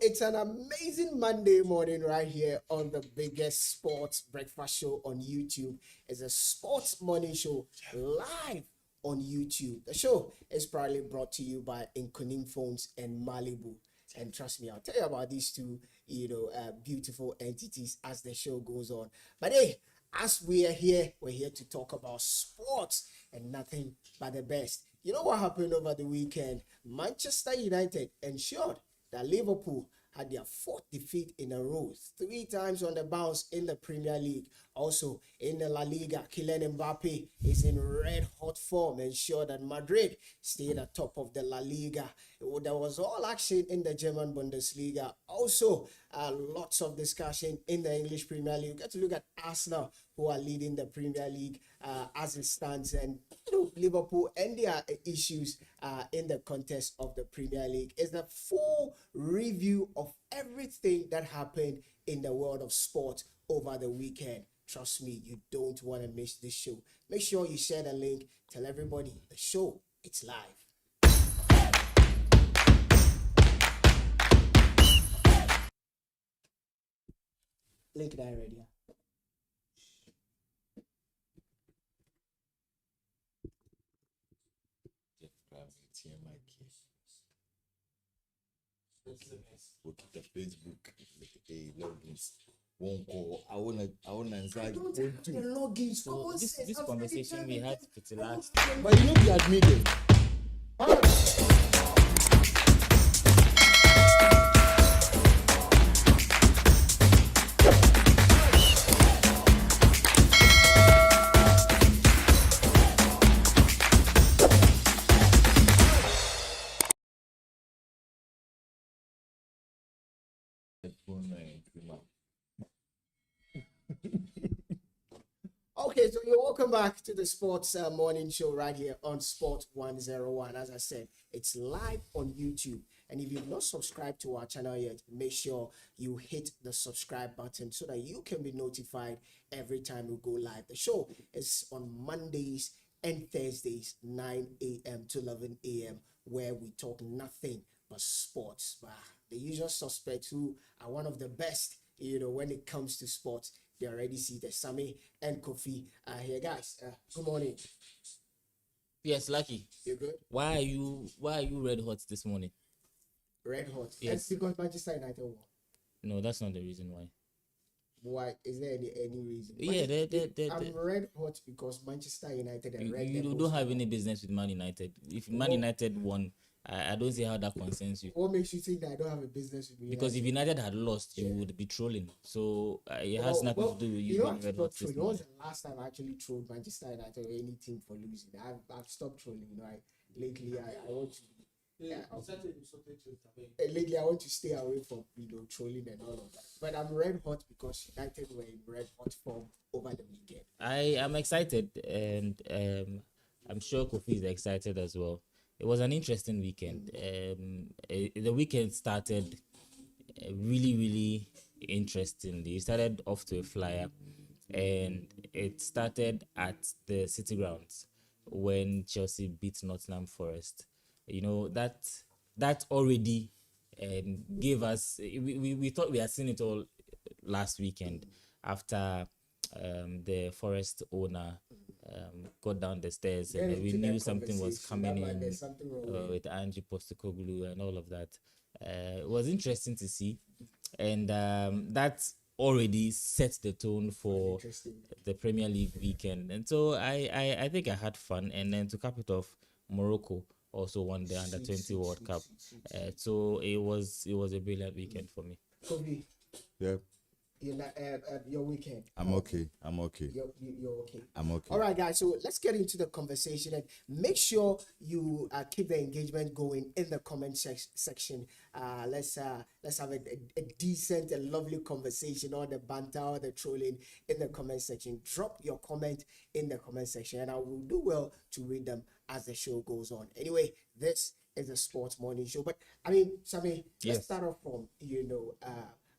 it's an amazing Monday morning right here on the biggest sports breakfast show on YouTube. It's a sports morning show live on YouTube. The show is proudly brought to you by Inconim Phones and Malibu. And trust me, I'll tell you about these two, beautiful entities as the show goes on. But hey, as we are here, we're here to talk about sports and nothing but the best. You know what happened over the weekend? Manchester United ensured that Liverpool had their fourth defeat in a row, 3 times on the bounce in the Premier League. Also in the La Liga, Kylian Mbappe is in red hot form, ensured that Madrid stayed atop of the La Liga. There was all action in the German Bundesliga. Also, lots of discussion in the English Premier League. We get to look at Arsenal, who are leading the Premier League as it stands, and Liverpool and their issues in the contest of the Premier League. It's a full review of everything that happened in the world of sport over the weekend. Trust me, you don't want to miss this show. Make sure you share the link. Tell everybody the show, it's live. Link that already. Look at the Facebook. Hey, logins. Won't call. I wanna answer. So this conversation we had to the last. But you know be admitted. Okay, so you're welcome back to the sports morning show right here on Sport 101. As I said, it's live on YouTube. And if you've not subscribed to our channel yet, make sure you hit the subscribe button so that you can be notified every time we go live. The show is on Mondays and Thursdays, 9 a.m. to 11 a.m., where we talk nothing but sports. The usual suspects who are one of the best, when it comes to sports. They already see the Sammy and Kofi are here, guys. Good morning. Yes, Lucky. You good? Why are you red hot this morning? Red hot. Yes. That's because Manchester United won. No, that's not the reason why. Why? Is there any reason? Yeah, I'm red hot because Manchester United and Red you Devils don't have won. any business with Man United. If Man United won, I don't see how that concerns you. What makes you think that I don't have a business with you? Because if United had lost, you would be trolling. So it has nothing to do with you being red hot this When morning. was the last time I actually trolled Manchester United or any team for losing? I've stopped trolling. Lately I want to. Lately, I want to stay away from trolling and all of that. But I'm red hot because United were in red hot form over the weekend. I am excited, and I'm sure Kofi is excited as well. It was an interesting weekend. The weekend started really, really interestingly. It started off to a flyer, and it started at the City Grounds when Chelsea beat Nottingham Forest. That already gave us. We thought we had seen it all last weekend after the Forest owner got down the stairs, and we knew something was coming in with Ange Postecoglou and all of that. It was interesting to see, and that already set the tone for the Premier League weekend. And so I think I had fun. And then to cap it off, Morocco also won the Under-20 World Cup. So it was a brilliant weekend for me. Kobe, Yeah, your weekend. I'm okay. You're okay. I'm okay. All right, guys. So let's get into the conversation and make sure you keep the engagement going in the comment section. Let's have a decent and lovely conversation, or the banter, or the trolling in the comment section. Drop your comment in the comment section, and I will do well to read them as the show goes on. Anyway, this is a sports morning show. But I mean, Sammy, let's start off from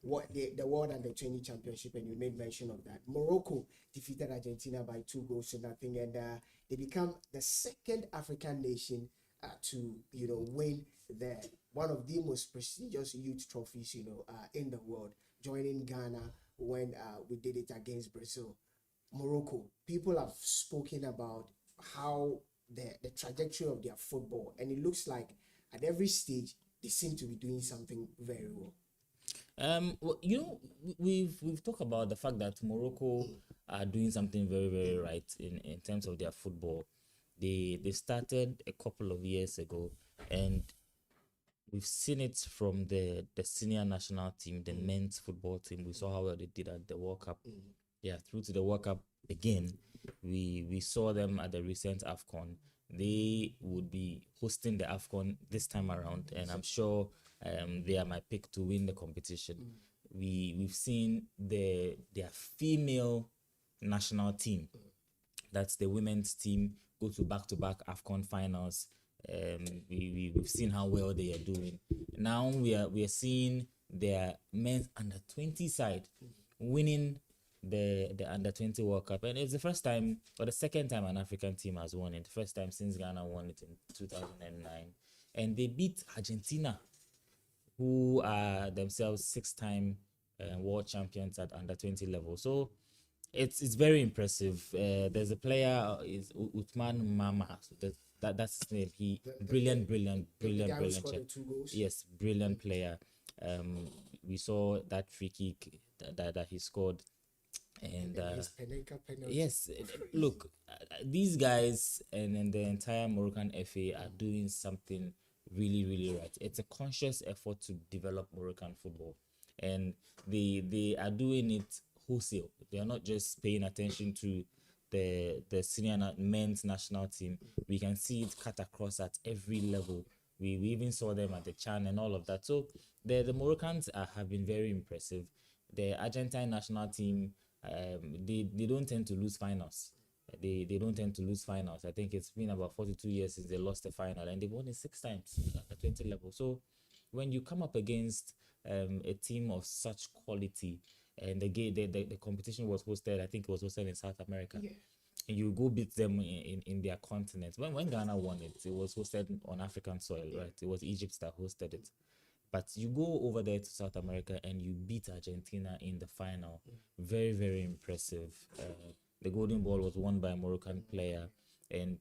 what the World Under-20 Championship, and you made mention of that. Morocco defeated Argentina by 2-0, and they become the second African nation to win the one of the most prestigious youth trophies, in the world, joining Ghana when we did it against Brazil. Morocco, people have spoken about how the trajectory of their football, and it looks like at every stage they seem to be doing something very well. Well, we've talked about the fact that Morocco are doing something very, very right in terms of their football. They started a couple of years ago, and we've seen it from the senior national team, the men's football team. We saw how well they did at the World Cup. Yeah, through to the World Cup again. We saw them at the recent AFCON. They would be hosting the AFCON this time around, and I'm sure they are my pick to win the competition. We've seen their female national team, that's the women's team, go to back-to-back AFCON finals. We've seen how well they are doing. Now we are seeing their men's under 20 side winning the under 20 World Cup, and it's the first time or the second time an African team has won it. The first time since Ghana won it in 2009, and they beat Argentina, who are themselves 6-time world champions at under 20 level. So it's very impressive. There's a player is Uthman Mama. That's his name. He brilliant check. 2 goals. Yes, brilliant player. We saw that free kick that he scored, and his Penenka penalty. yes, look, these guys and the entire Moroccan FA are doing something really, really right. It's a conscious effort to develop Moroccan football, and they are doing it wholesale. They are not just paying attention to the senior men's national team. We can see it cut across at every level. We even saw them at the Chan and all of that. So the Moroccans have been very impressive. The Argentine national team, they don't tend to lose finals. They don't tend to lose finals. I think it's been about 42 years since they lost the final, and they've won it 6 times at the 20 level. So when you come up against a team of such quality, and the competition was hosted, I think it was hosted in South America. Yeah. And you go beat them in their continent. When Ghana won it, it was hosted on African soil, right? It was Egypt that hosted it. But you go over there to South America and you beat Argentina in the final. Very, very impressive. The golden ball was won by a Moroccan player, and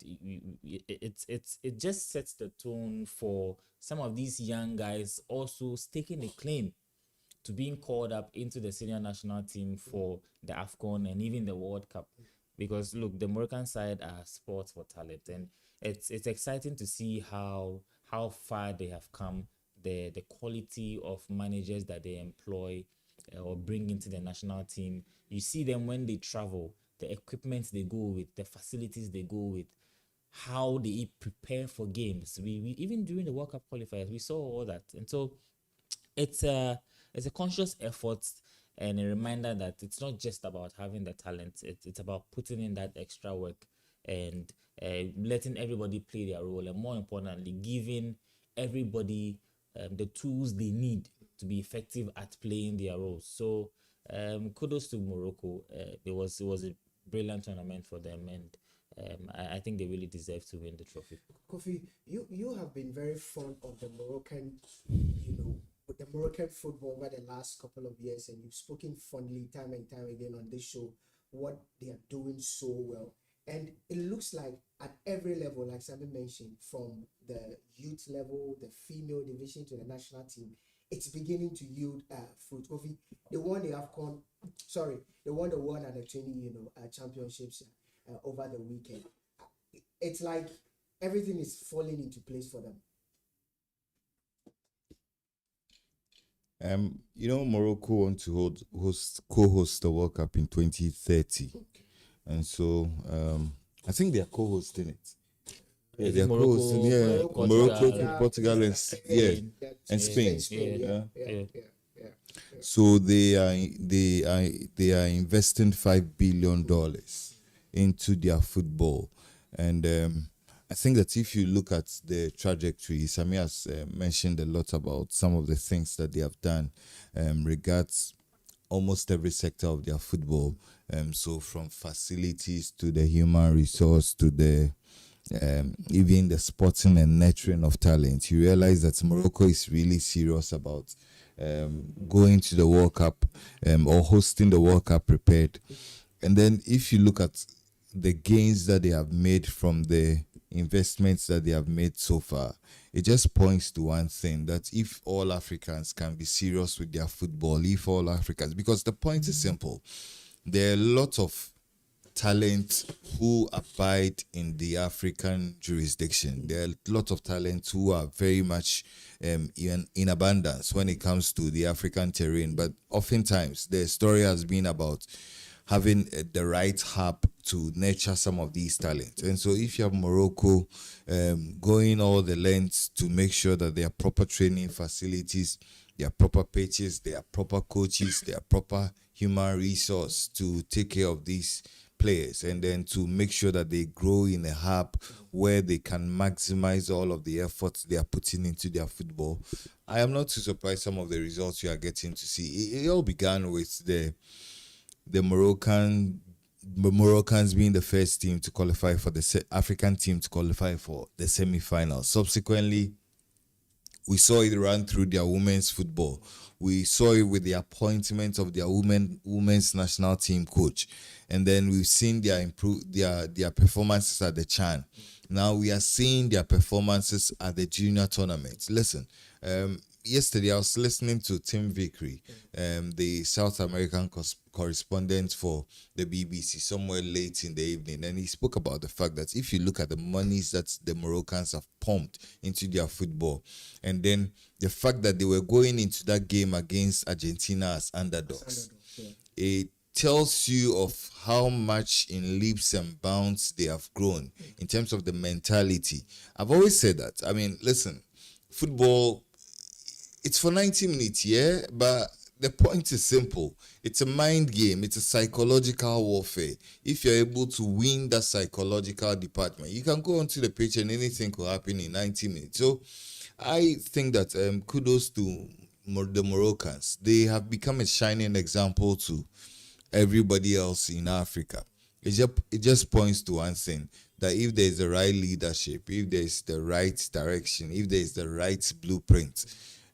it just sets the tone for some of these young guys also staking a claim to being called up into the senior national team for the AFCON and even the World Cup. Because look, the Moroccan side are sports for talent, and it's exciting to see how far they have come, the quality of managers that they employ or bring into the national team. You see them when they travel, the equipment they go with, the facilities they go with, how they prepare for games. We even during the World Cup qualifiers, we saw all that. And so it's a conscious effort and a reminder that it's not just about having the talent. It's about putting in that extra work and letting everybody play their role, and more importantly, giving everybody the tools they need to be effective at playing their roles. So kudos to Morocco. It was a brilliant tournament for them, and I think they really deserve to win the trophy. Kofi, you have been very fond of the Moroccan, with the Moroccan football over the last couple of years, and you've spoken fondly time and time again on this show what they are doing so well. And it looks like at every level, like Sammy mentioned, from the youth level, the female division to the national team, it's beginning to yield fruit. Kofi, they won the AFCON, they won the World Under 20, championships over the weekend. It's like everything is falling into place for them. Morocco want to co-host the World Cup in 2030, and so I think they are co-hosting it. Yeah, they are co-hosting. Yeah, Morocco, Portugal, and Spain. Yeah. So they are investing $5 billion into their football, and I think that if you look at the trajectory, Sami has mentioned a lot about some of the things that they have done regards almost every sector of their football. So from facilities to the human resource to the even the sporting and nurturing of talent, you realize that Morocco is really serious about going to the World Cup or hosting the World Cup prepared. And then if you look at the gains that they have made from the investments that they have made so far, it just points to one thing, that if all Africans can be serious with their football, if all Africans, because the point is simple, there are a lot of talent who abide in the African jurisdiction. There are a lot of talent who are very much in abundance when it comes to the African terrain. But oftentimes, the story has been about having the right hub to nurture some of these talents. And so if you have Morocco going all the lengths to make sure that there are proper training facilities, there are proper pitches, there are proper coaches, there are proper human resource to take care of these players, and then to make sure that they grow in a hub where they can maximize all of the efforts they are putting into their football. I am not too surprised some of the results you are getting to see. It all began with the Moroccans being the first team to qualify for the African team to qualify for the semi-finals. Subsequently, we saw it run through their women's football. We saw it with the appointment of their women's national team coach. And then we've seen their performances at the CHAN. Now we are seeing their performances at the junior tournament. Listen, yesterday I was listening to Tim Vickery, the South American correspondent for the BBC, somewhere late in the evening, and he spoke about the fact that if you look at the monies that the Moroccans have pumped into their football, and then the fact that they were going into that game against Argentina as underdogs, it tells you of how much in leaps and bounds they have grown in terms of the mentality. I've always said that. I mean, listen, football, it's for 90 minutes, yeah? But the point is simple. It's a mind game. It's a psychological warfare. If you're able to win that psychological department, you can go onto the pitch and anything could happen in 90 minutes. So I think that kudos to the Moroccans. They have become a shining example to everybody else in Africa. It just points to one thing, that if there is the right leadership, if there is the right direction, if there is the right blueprint,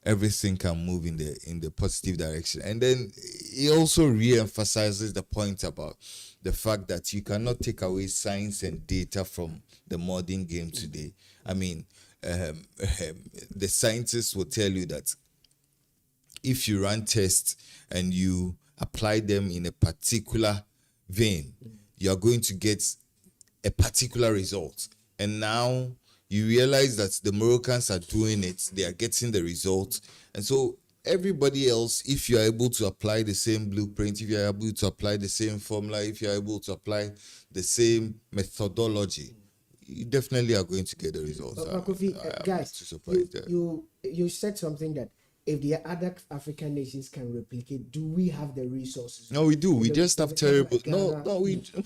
everything can move in the positive direction. And then it also re-emphasizes the point about the fact that you cannot take away science and data from the modern game today. I mean, the scientists will tell you that if you run tests and you apply them in a particular vein, you are going to get a particular result. And now you realize that the Moroccans are doing it, they are getting the result. And so everybody else, if you are able to apply the same blueprint, if you are able to apply the same formula, if you are able to apply the same methodology, you definitely are going to get the results. Kofi, guys, you said something that if the other African nations can replicate, do we have the resources? No, we do. We just have terrible.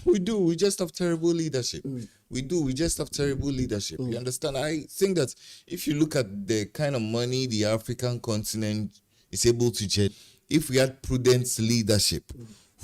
We do. We just have terrible leadership. We do. We just have terrible leadership. You understand? I think that if you look at the kind of money the African continent is able to generate, if we had prudent leadership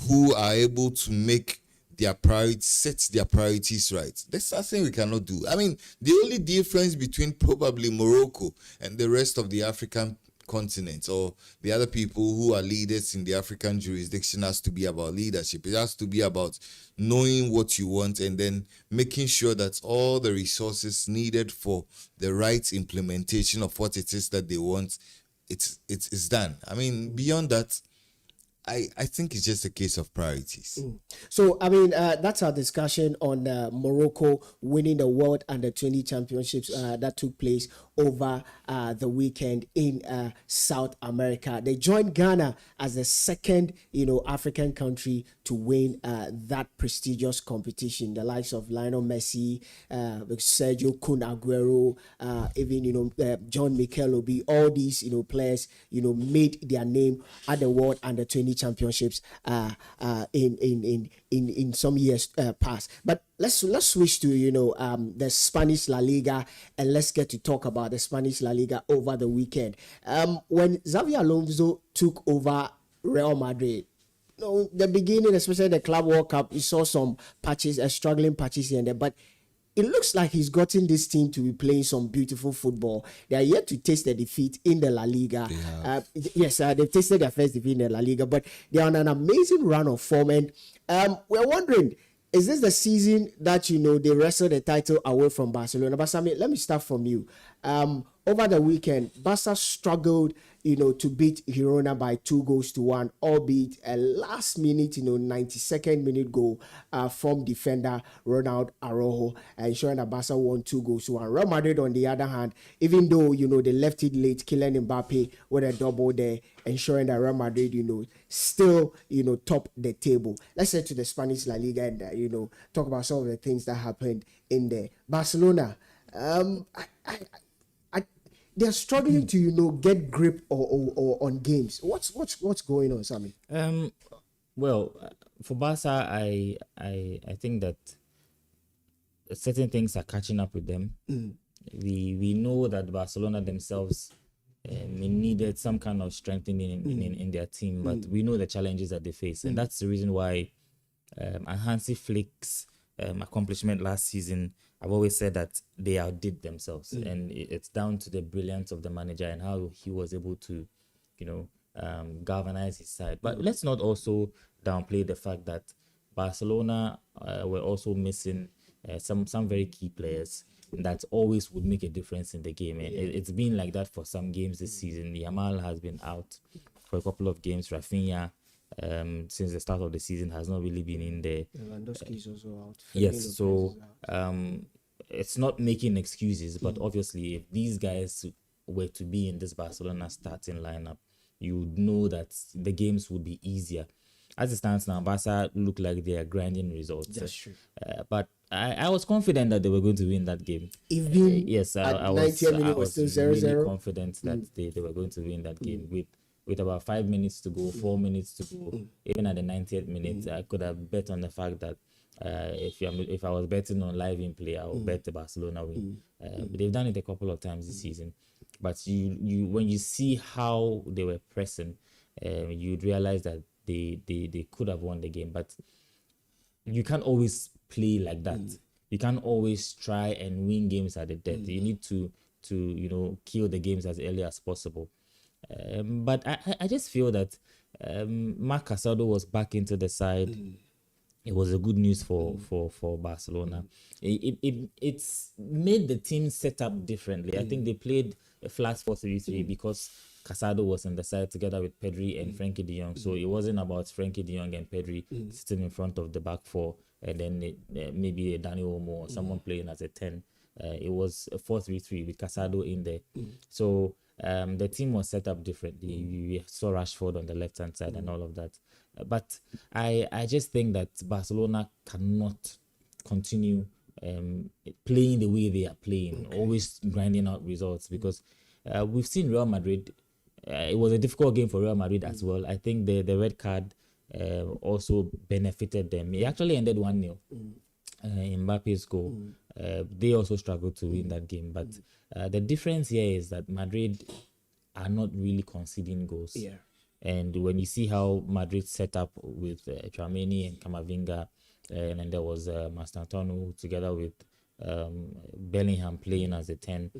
who are able to make their priorities, set their priorities right, there's nothing we cannot do. I mean, the only difference between probably Morocco and the rest of the African continent or the other people who are leaders in the African jurisdiction has to be about leadership. It has to be about knowing what you want and then making sure that all the resources needed for the right implementation of what it is that they want, it's done. I mean, beyond that, I think it's just a case of priorities. So, I mean, that's our discussion on Morocco winning the World Under-20 Championships that took place over the weekend in South America. They joined Ghana as the second, African country to win that prestigious competition. The likes of Lionel Messi, Sergio Kun Aguero, even, John Mikel Obi, all these, players, made their name at the World Under-20 Championships in some years past. But let's switch to the Spanish La Liga, and let's get to talk about the Spanish La Liga over the weekend. When Xavi Alonso took over Real Madrid, the beginning, especially the Club World Cup, you saw some patches, struggling patches here and there, but it looks like he's gotten this team to be playing some beautiful football. They are yet to taste the defeat in the La Liga. Yes, they've tasted their first defeat in the La Liga, but they are on an amazing run of form. And we're wondering, is this the season that, they wrestle the title away from Barcelona? But Sammy, let me start from you. Over the weekend, Barca struggled, to beat Girona by 2-1, albeit a last minute, 92nd minute goal from defender Ronald Araujo, ensuring that Barca won 2-1. Real Madrid, on the other hand, even though, they left it late, Kylian Mbappe with a double there, ensuring that Real Madrid, still, top the table. Let's head to the Spanish La Liga and, talk about some of the things that happened in there. Barcelona, they're struggling to get grip or on games. What's going on, Sammy? Well, for Barca, I think that certain things are catching up with them. We know that Barcelona themselves needed some kind of strengthening in their team, but we know the challenges that they face, and that's the reason why Hansi Flick's accomplishment last season, I've always said that they outdid themselves, and it's down to the brilliance of the manager and how he was able to, galvanize his side. But let's not also downplay the fact that Barcelona were also missing some very key players that always would make a difference in the game. It's been like that for some games this season. Yamal has been out for a couple of games. Rafinha, since the start of the season, has not really been in there. Lewandowski is also out. Yes, so it's not making excuses, but obviously if these guys were to be in this Barcelona starting lineup, you would know that the games would be easier. As it stands now, Barca look like they are grinding results. That's true. But I was confident that they were going to win that game. Even yes, I was really confident that they were going to win that game with about 5 minutes to go, 4 minutes to go. Even at the 90th minute, I could have bet on the fact that if I was betting on live in play, I would bet the Barcelona win. But they've done it a couple of times this season. But you when you see how they were pressing, you'd realize that they could have won the game. But you can't always play like that. You can't always try and win games at the death. You need to kill the games as early as possible. But I just feel that Marc Casado was back into the side. It was a good news for Barcelona. It's made the team set up differently. I think they played a flat 4-3-3 because Casado was on the side together with Pedri and Frenkie de Jong. So it wasn't about Frenkie de Jong and Pedri sitting in front of the back four and then maybe a Dani Olmo or someone playing as a 10. It was a 4-3-3 with Casado in there. So the team was set up differently. We saw Rashford on the left-hand side and all of that. But I just think that Barcelona cannot continue playing the way they are playing, always grinding out results, because we've seen Real Madrid. It was a difficult game for Real Madrid as well. I think the red card also benefited them. It actually ended 1-0. Mbappe's goal. They also struggled to win that game. But the difference here is that Madrid are not really conceding goals. Yeah. And when you see how Madrid set up with Tchouaméni and Camavinga, and then there was Mastantuono together with Bellingham playing as a 10.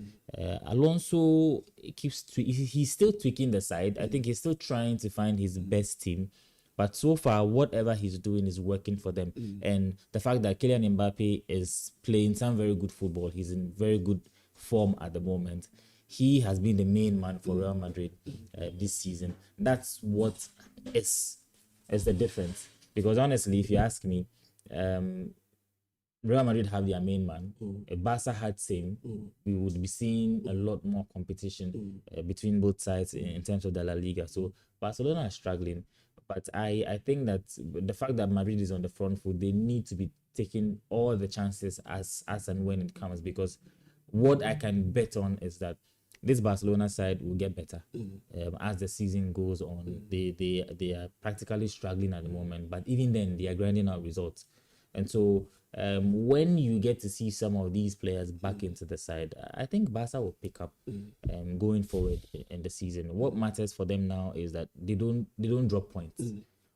Alonso he's still tweaking the side. I think he's still trying to find his best team. But so far, whatever he's doing is working for them. And the fact that Kylian Mbappe is playing some very good football, he's in very good form at the moment. He has been the main man for Real Madrid this season. That's what is the difference. Because honestly, if you ask me, Real Madrid have their main man. If Barca had same, we would be seeing a lot more competition between both sides in terms of the La Liga. So Barcelona are struggling. But I think that the fact that Madrid is on the front foot, they need to be taking all the chances as and when it comes, because what I can bet on is that this Barcelona side will get better as the season goes on. They are practically struggling at the moment, but even then they are grinding out results. And so when you get to see some of these players back into the side, I think Barca will pick up going forward in the season. What matters for them now is that they don't drop points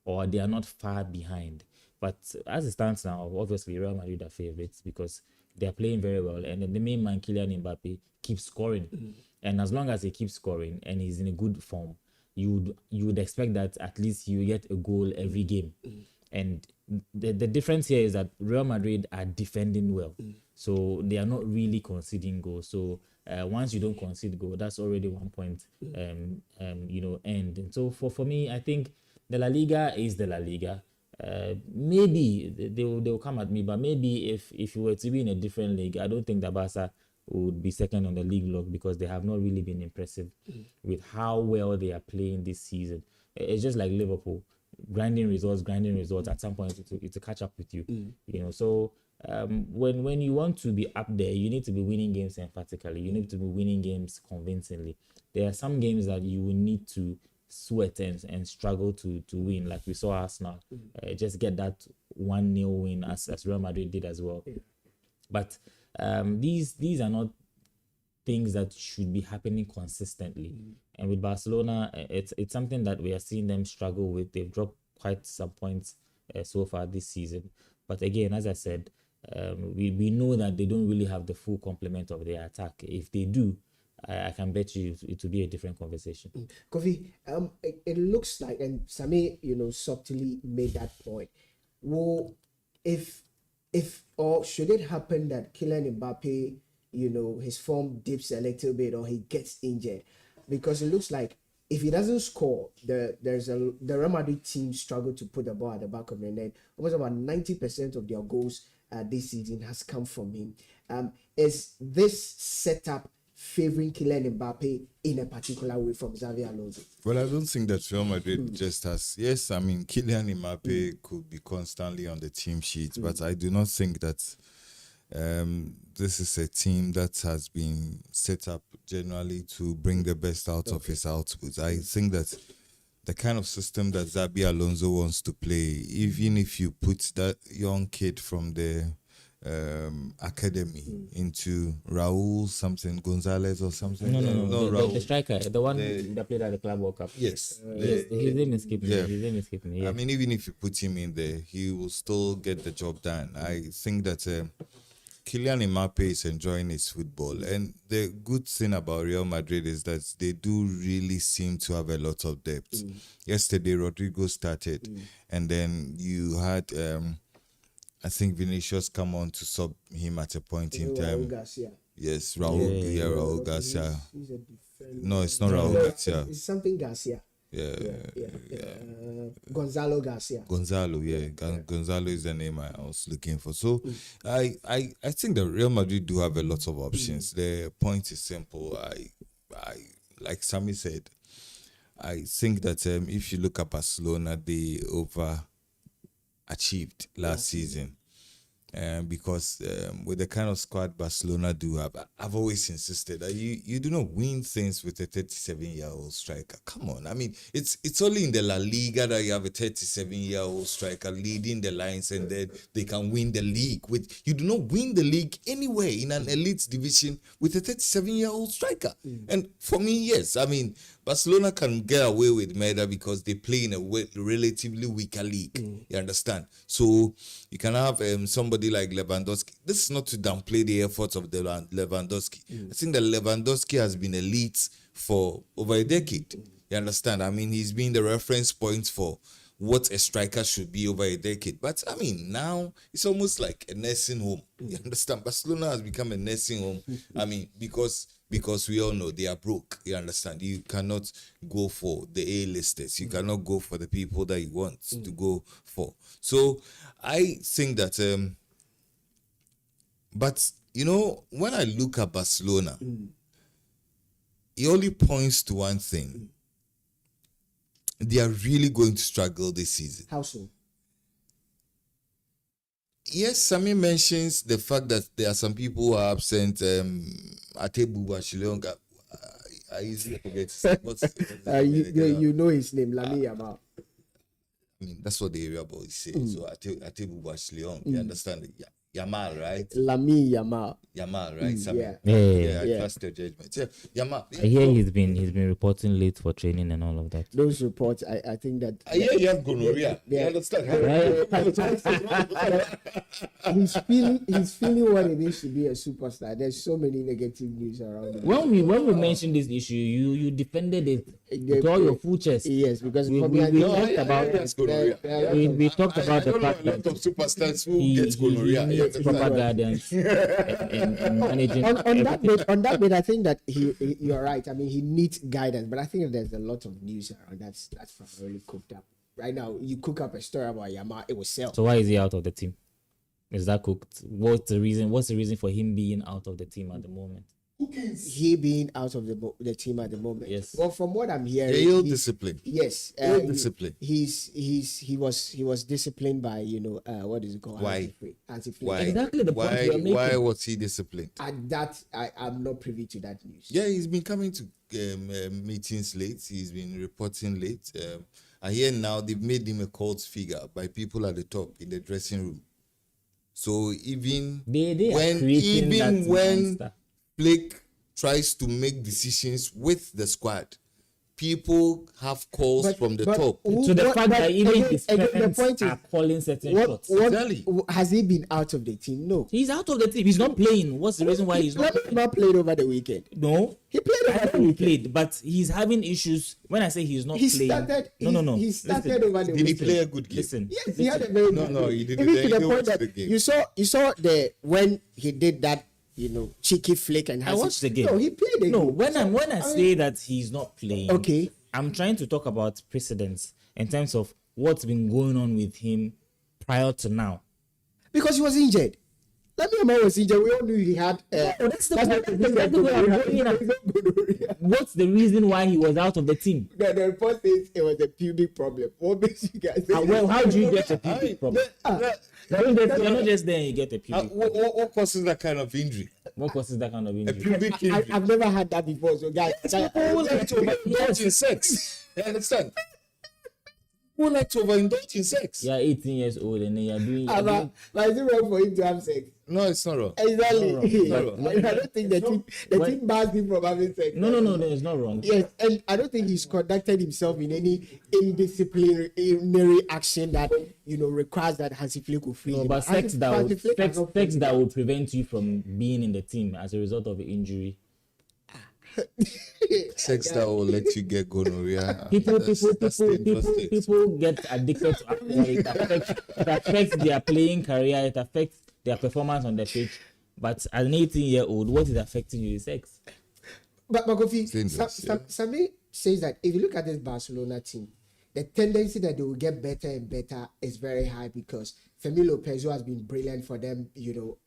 or they are not far behind. But as it stands now, obviously Real Madrid are favorites because They're playing very well, and then the main man, Kylian Mbappe, keeps scoring. And as long as he keeps scoring and he's in a good form, you would expect that at least you get a goal every game. And the difference here is that Real Madrid are defending well, so they are not really conceding goals. So once you don't concede goal, that's already 1 point, end. And so for me, I think the La Liga is the La Liga. Maybe they'll come at me, but maybe if you were to be in a different league, I don't think that Barca would be second on the league log, because they have not really been impressive with how well they are playing this season. It's just like Liverpool, grinding results. At some point, to catch up with you. So when you want to be up there, you need to be winning games emphatically. You need to be winning games convincingly. There are some games that you will need to sweat and struggle to win, like we saw Arsenal just get that 1-0 win as Real Madrid did as well. But these are not things that should be happening consistently. And with Barcelona, it's something that we are seeing them struggle with. They've dropped quite some points so far this season. But again, as I said, we know that they don't really have the full complement of their attack. If they do, I can bet you it will be a different conversation. Kofi, it looks like, and Sami, subtly made that point. Well, if or should it happen that Kylian Mbappe, his form dips a little bit or he gets injured, because it looks like if he doesn't score, the Real Madrid team struggle to put the ball at the back of the net. Almost about 90% of their goals this season has come from him. Is this setup favoring Kylian Mbappe in a particular way from Xavi Alonso? Well, I don't think that Real Madrid just has. Yes, I mean, Kylian Mbappe could be constantly on the team sheet, but I do not think that this is a team that has been set up generally to bring the best out of his output. I think that the kind of system that Xabi Alonso wants to play, even if you put that young kid from the academy into Raul Gonzalez or something. No, Raul. the striker, the one that played at the Club World Cup. Yes. Yes, his name is skipping. Yeah. His name is skipping. Yeah. I mean, even if you put him in there, he will still get the job done. I think that Kylian Mbappe is enjoying his football. And the good thing about Real Madrid is that they do really seem to have a lot of depth. Yesterday, Rodrigo started, and then you had... I think Vinicius come on to sub him at a point in time. Raul Garcia. Yes, Raul Garcia. He's a defender. No, it's not Raul Garcia. It's something Garcia. Yeah. Gonzalo Garcia. Gonzalo, yeah. Gonzalo is the name I was looking for. So I think that Real Madrid do have a lot of options. The point is simple. I like Sammy said, I think that if you look at Barcelona, they overachieved last season. Because with the kind of squad Barcelona do have, I've always insisted that you do not win things with a 37-year-old striker. Come on, I mean, it's only in the La Liga that you have a 37-year-old striker leading the lines, and then they can win the league. You do not win the league anywhere in an elite division with a 37-year-old striker. And for me, yes, I mean, Barcelona can get away with murder because they play in a relatively weaker league. You understand? So you can have somebody like Lewandowski. This is not to downplay the efforts of the Lewandowski. I think that Lewandowski has been elite for over a decade. You understand? I mean, he's been the reference point for what a striker should be over a decade. But I mean, now it's almost like a nursing home. You understand? Barcelona has become a nursing home. I mean, because we all know they are broke. You understand? You cannot go for the A-listers. You cannot go for the people that you want to go for. So I think that, but when I look at Barcelona, it only points to one thing. They are really going to struggle this season. How so? Yes, Sami mentions the fact that there are some people who are absent. Atebu Bashilonga. I usually forget his name. You know his name, Lami Yamal. I mean, that's what the area boys say. So Atebu Bashilonga, you understand? Yamal, right? Lamine Yamal. Yamal, right? Sammy? yeah. I Yeah. trust your judgment. Yeah, Yamal. I hear he's been reporting late for training and all of that. Those reports, I think that I hear he has gonorrhea. Yeah. You understand? he's feeling what it is to be a superstar. There's so many negative news around him. When we mentioned this issue, you defended it with all your full chest. Yes, because We- for we- me, I we think talked about He has gonorrhea. We talked about the I don't know fact a lot that of superstars who he gets gonorrhea. You needs proper understand? guidance and managing on that everything. bit, I think that you're right. I mean, he needs guidance, but I think that there's a lot of news around that's really cooked up. Right now, you cook up a story about Yamal, it will sell. So why is he out of the team? Is that cooked? What's the reason for him being out of the team at the moment? He being out of the team at the moment. Yes. Well, from what I'm hearing, Ill discipline. yes, Ill discipline. He was disciplined by what is it called? Why? Anti-Flick. Why? Exactly the point you are making. Why was he disciplined? And that I'm not privy to that news. Yeah, he's been coming to meetings late. He's been reporting late. I hear now they've made him a cult figure by people at the top in the dressing room. So even They are creating that when monster. Blake tries to make decisions with the squad, people have calls from the top. To the fact that even his the parents point is, are calling certain shots. Exactly. has he been out of the team? No. He's out of the team. He's not playing. What's the reason why he's not? Not played over the weekend. No, He played I over know the he weekend. played, but he's having issues. When I say he's not He playing, started. no. He started Listen. over the Did he weekend. play a good game? Listen, Yes, he had a very No, good no, game. he didn't. Even He to the didn't point watch that the game. you saw the when he did that, cheeky flick and I watched the game. No, he played the No, game. when I say that he's not playing, Okay. I'm trying to talk about precedents in terms of what's been going on with him prior to now. Because he was injured. Let me remember, was injured. We all knew he had. That's exactly where I'm going at. What's the reason why he was out of the team? The report says it was a pubic problem. What makes you guys say? Well, how do you get a I- pubic problem? yeah, You're not just there and you get a pubic. what causes that kind of injury? What causes that kind of A injury? pubic injury. I've never had that before. So guys, People like to overindulge in sex. You understand? People like to overindulge in sex. You're 18 years old and then you're doing. but is it wrong for him to have sex? No, it's not wrong. Exactly. No, no. I don't think the team bans him from having sex. No, it's not wrong. Yes, and I don't think he's conducted himself in any indisciplinary action that requires that Hansi Flick will free No, him. but Hansi Flick has not sex that will prevent you from being in the team as a result of an injury. Sex that will let you get gonorrhea. People That's dangerous things. people get addicted to alcohol. It affects their playing career. It affects their performance on the pitch. But as an 18-year-old, what is affecting you is sex. But Kofi, Dangerous, yeah. Sami says that if you look at this Barcelona team, the tendency that they will get better and better is very high because Femi Lopez, who has been brilliant for them,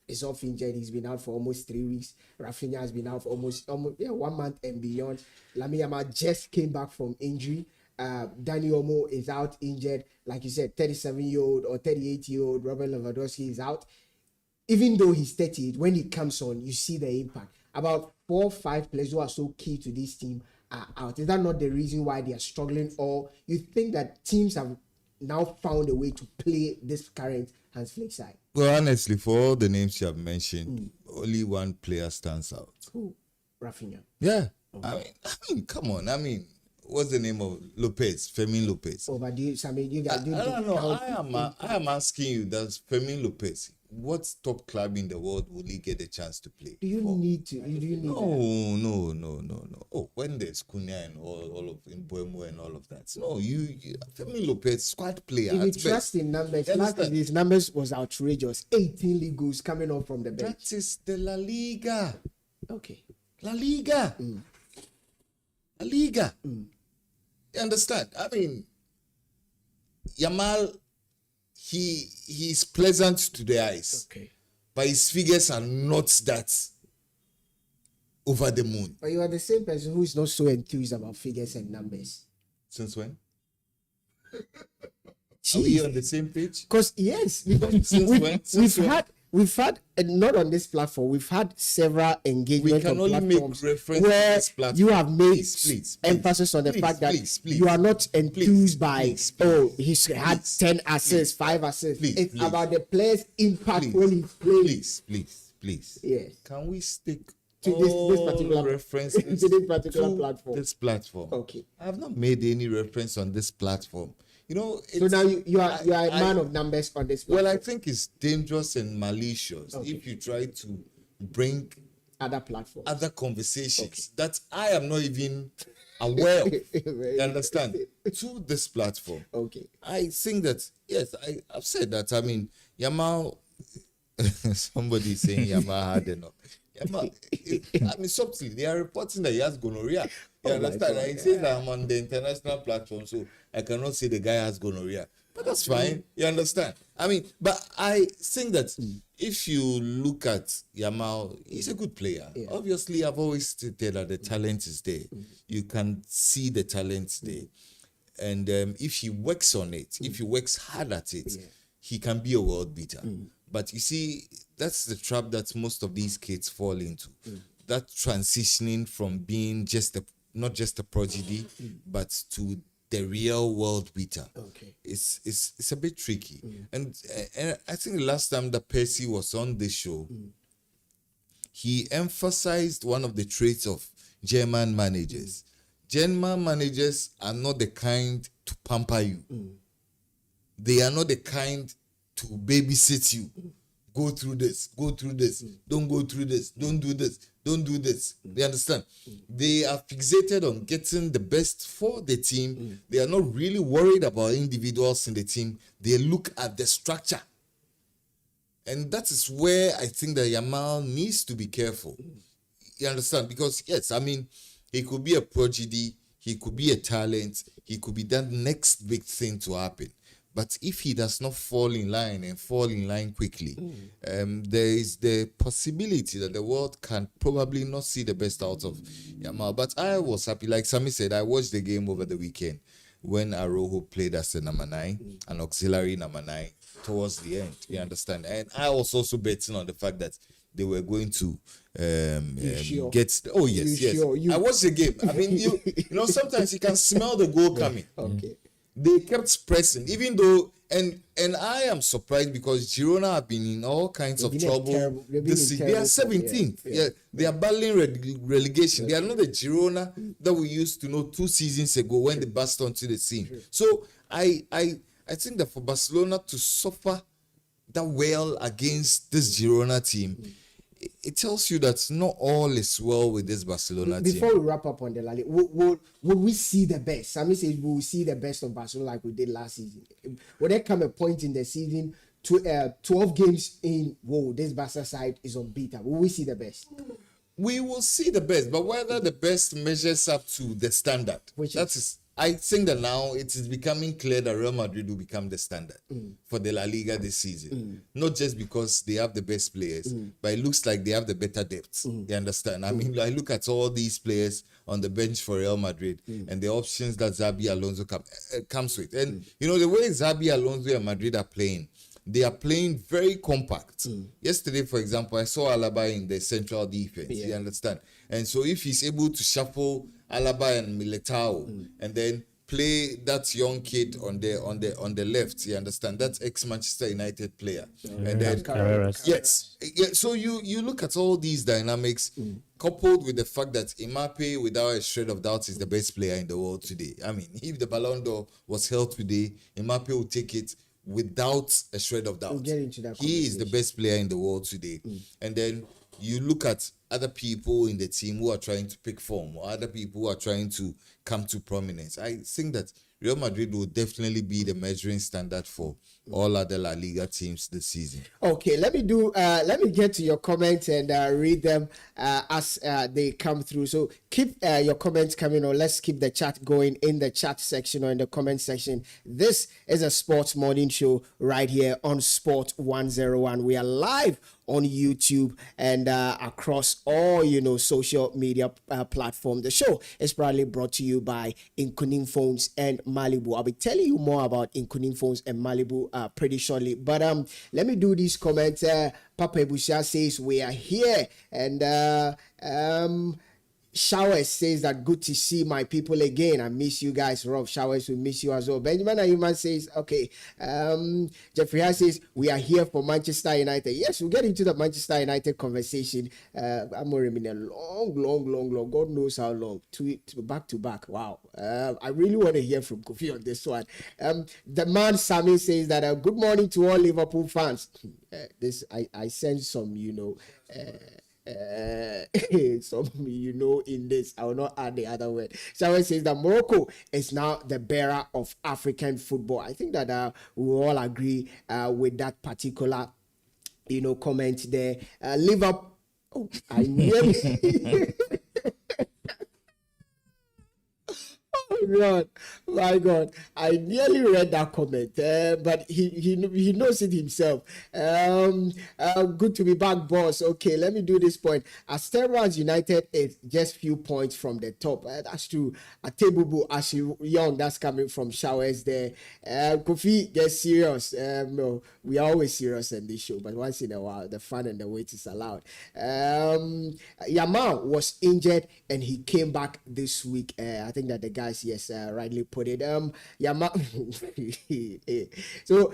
is off injured. He's been out for almost 3 weeks. Rafinha has been out for almost 1 month and beyond. Lamine Yamal just came back from injury. Dani Olmo is out injured. Like you said, 37-year-old or 38-year-old Robert Lewandowski is out. Even though he's 38, when he comes on, you see the impact. About 4 or 5 players who are so key to this team are out. Is that not the reason why they are struggling? Or you think that teams have now found a way to play this current Hans Flick side? Well, honestly, for all the names you have mentioned, only one player stands out. Who? Rafinha. Yeah. I mean, come on. I mean, what's the name of Lopez? Fermin Lopez. Oh, but you I don't know. I am asking you, does Fermin Lopez, what top club in the world will he get a chance to play? Do you for? need to? Do you need No. Oh, when there's Cunha and all of Mbuemo and all of that. No, you Fermin Lopez, squad player. if you at trust best. in numbers, You last understand? his numbers was outrageous. 18 league goals coming off from the bench. That is the La Liga. Okay. La Liga. La Liga. You understand? I mean, Yamal, he's pleasant to the eyes, Okay. but his figures are not that over the moon. But you are the same person who is not so enthused about figures and numbers. Since when? Are we on the same page? Because yes, because Since when? Since we've when? had we've had, and not on this platform, we've had several engagements. We can on only make platforms reference to where this platform. you have made Please, emphasis on the please, fact that please, you are not enthused by, please, he's had 10 assists, 5 assists. It's please. about the player's impact Please, when he's playing. please. Yes. Can we stick To this particular references to this particular to platform. this platform? Okay. I have not made any reference on this platform. You know, So it's, now you are a man of numbers on this platform. well, I think it's dangerous and malicious if you try to bring Other platforms. other conversations that I am not even aware of. You understand? To this platform. Okay. I think that, yes, I've said that. I mean, Yamal, somebody is saying Yamal had enough. Yamal, I mean, subtly, they are reporting that he has gonorrhea. You understand? And he says that I'm on the international platform, so I cannot say the guy has gonorrhea. But that's fine. You understand? I mean, but I think that if you look at Yamal, he's a good player. Yeah. Obviously, I've always stated that the talent is there. You can see the talent there. And if he works on it, if he works hard at it, he can be a world beater. But you see, that's the trap that most of these kids fall into. That transitioning from being not just a prodigy, but to the real world beater. Okay. It's a bit tricky. And I think the last time that Percy was on this show, he emphasized one of the traits of German managers. German managers are not the kind to pamper you. They are not the kind to babysit you. Go through this, don't go through this, don't do this, don't do this. They understand? They are fixated on getting the best for the team. They are not really worried about individuals in the team. They look at the structure. And that is where I think that Yamal needs to be careful. You understand? Because, yes, I mean, he could be a prodigy, he could be a talent, he could be that next big thing to happen. But if he does not fall in line quickly, there is the possibility that the world can probably not see the best out of Yamal. But I was happy. Like Sammy said, I watched the game over the weekend when Arojo played as a number 9, an auxiliary number 9, towards the end. You understand? And I was also betting on the fact that they were going to get... Oh, yes. Sure? I watched the game. I mean, you know, sometimes you can smell the goal coming. Okay. They kept pressing, even though, and I am surprised because Girona have been in all kinds of trouble. They are 17th. Yeah. They are battling relegation. They are not the Girona that we used to know 2 seasons ago when they burst onto the scene. So I think that for Barcelona to suffer that well against this Girona team, it tells you that not all is well with this Barcelona team. Before we wrap up on the La Liga, would we see the best? Sammy says we will see the best of Barcelona like we did last season. Will there come a point in the season, 12 games in, whoa, this Barca side is unbeatable? Will we see the best? We will see the best, but whether the best measures up to the standard, I think that now it is becoming clear that Real Madrid will become the standard for the La Liga this season. Not just because they have the best players, but it looks like they have the better depth. You understand? I mean, I look at all these players on the bench for Real Madrid and the options that Xabi Alonso comes with. And, you know, the way Xabi Alonso and Madrid are playing, they are playing very compact. Yesterday, for example, I saw Alaba in the central defense. You understand? And so if he's able to shuffle Alaba and Militao and then play that young kid on the left, you understand? That's ex-Manchester United player. And then yes. So you look at all these dynamics coupled with the fact that Mbappe, without a shred of doubt, is the best player in the world today. I mean, if the Ballon d'Or was held today, Mbappe would take it without a shred of doubt. We'll get into that. He is the best player in the world today. And then you look at other people in the team who are trying to pick form, or other people who are trying to come to prominence. I think that Real Madrid will definitely be the measuring standard for all other La Liga teams this season. Okay, let me get to your comments and read them as they come through. So keep your comments coming, or let's keep the chat going in the chat section or in the comment section. This is a sports morning show right here on Sport 101. We are live on YouTube and across all social media platforms. The show is proudly brought to you by Inkunim Phones and Malibu. I'll be telling you more about Nkunim phones and Malibu pretty shortly. But let me do these comments. Papa Ebusha says we are here, and Showers says that good to see my people again. I miss you guys. Rob Showers, we miss you as well. Benjamin Ayuman says, okay. Jeffrey Hart says, we are here for Manchester United. Yes, we'll get into the Manchester United conversation. I'm in a long, God knows how long. Back to back. Wow. I really want to hear from Kofi on this one. The man Sammy says that good morning to all Liverpool fans. I sense some, some in this. I will not add the other word. Someone says that Morocco is now the bearer of African football. I think that we all agree with that particular comment there. Liverpool. Oh, I nearly God, my God, I nearly read that comment, but he knows it himself. Good to be back, boss. Okay, let me do this point. Asteras United is just few points from the top. That's true. Atebubu Ashi Young, that's coming from Showers there. Kofi, get serious. No, we are always serious in this show, but once in a while, the fun and the wait is allowed. Yamal was injured and he came back this week. I think that the guys, yes, rightly put it. Yamal. So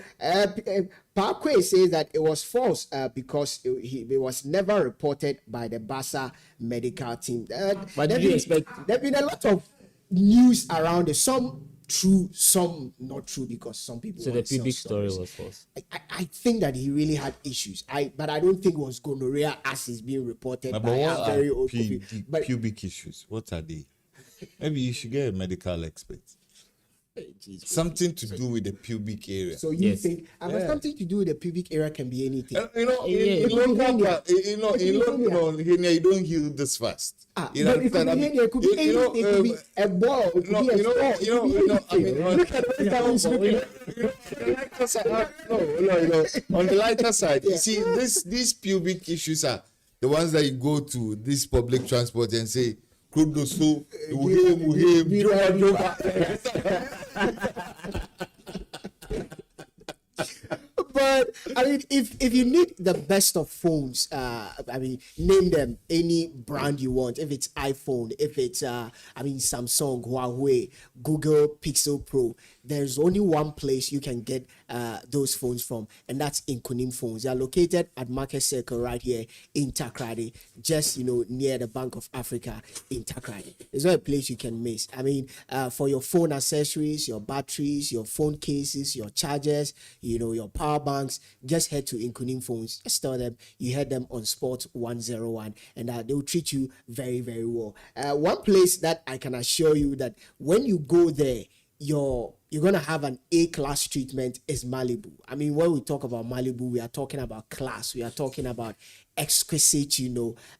Parkway says that it was false because it was never reported by the Barca medical team. But did you expect? There've been a lot of news around it. Some true, some not true, because some people. So the pubic story was false. I think that he really had issues. But I don't think it was gonorrhea as is being reported by a very old pubic issues? What are they? Maybe you should get a medical expert. Something to do with the pubic area. So you think something to do with the pubic area can be anything? In London, you don't heal this fast. But it could be anything. It could be anything. It could be a ball. It could be on the lighter side, you see, these pubic issues are the ones that you go to this public transport and say, But I mean, if you need the best of phones, name them any brand you want. If it's iPhone, if it's Samsung, Huawei, Google Pixel Pro, there's only one place you can get those phones from, and that's Nkunim Phones. They are located at Market Circle right here in Takrady, just near the Bank of Africa in Takrady. It's not a place you can miss. I mean, for your phone accessories, your batteries, your phone cases, your chargers, your power banks, just head to Nkunim Phones. Just tell them you heard them on Sport 101, and they will treat you very, very well. One place that I can assure you that when you go there, you're gonna have an A-class treatment is Malibu. I mean, when we talk about Malibu, we are talking about class. We are talking about exquisite,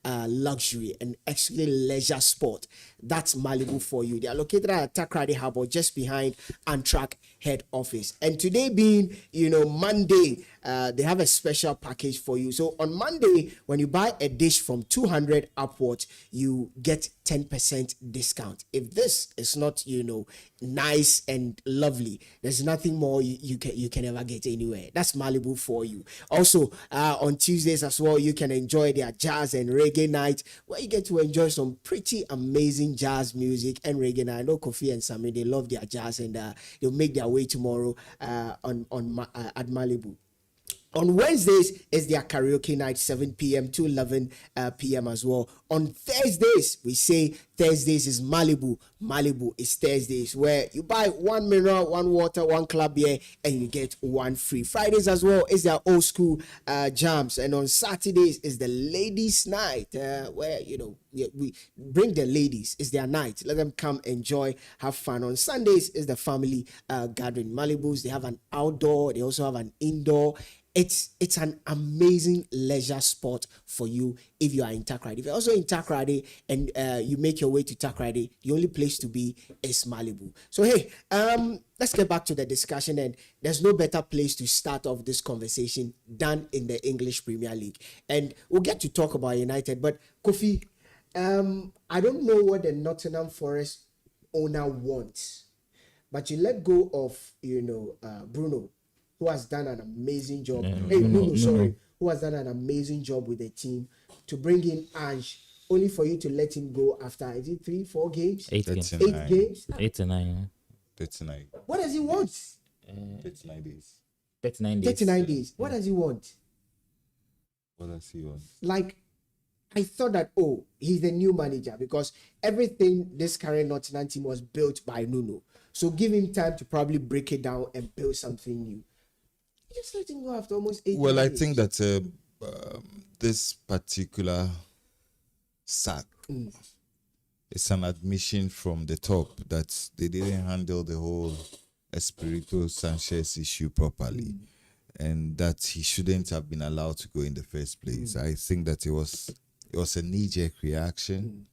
luxury and exquisite leisure sport. That's Malibu for you. They are located at Takrady Harbour, just behind Amtrak head office. And today being, Monday, they have a special package for you. So on Monday, when you buy a dish from 200 upwards, you get 10% discount. If this is not, nice and lovely, there's nothing more you can ever get anywhere. That's Malibu for you. Also, on Tuesdays as well, you can enjoy their jazz and reggae night, where you get to enjoy some pretty amazing jazz music and reggae night. I know Kofi and Sammy, they love their jazz, and they'll make their way tomorrow at Malibu. On Wednesdays is their karaoke night, 7 p.m. to 11 p.m. as well. On Thursdays, we say Thursdays is Malibu. Malibu is Thursdays, where you buy 1 mineral, 1 water, 1 club beer, and you get 1 free. Fridays as well is their old school jams. And on Saturdays is the ladies' night, where, we bring the ladies. It's their night. Let them come, enjoy, have fun. On Sundays is the family gathering. Malibus, they have an outdoor, they also have an indoor. It's an amazing leisure spot for you if you are in Takrady. If you're also in Takrady and you make your way to Takrady, the only place to be is Malibu. So hey, let's get back to the discussion, and there's no better place to start off this conversation than in the English Premier League. And we'll get to talk about United, but Kofi, I don't know what the Nottingham Forest owner wants, but you let go of Bruno, who has done an amazing job. Nuno. Who has done an amazing job with the team, to bring in Ange, only for you to let him go after, is it 3-4 games? 8 games. 8 games. 8 to 9. Yeah. 39. What does he want? 39 days. 39 days. 39 days. What does he want? What does he want? Like, I thought that, he's the new manager, because everything this current Nottingham team was built by Nuno. So give him time to probably break it down and build something new. Just let him go after almost 8 Well, I days. think that this particular sack is an admission from the top that they didn't handle the whole Espirito Sanchez issue properly, and that he shouldn't have been allowed to go in the first place. I think that it was a knee-jerk reaction,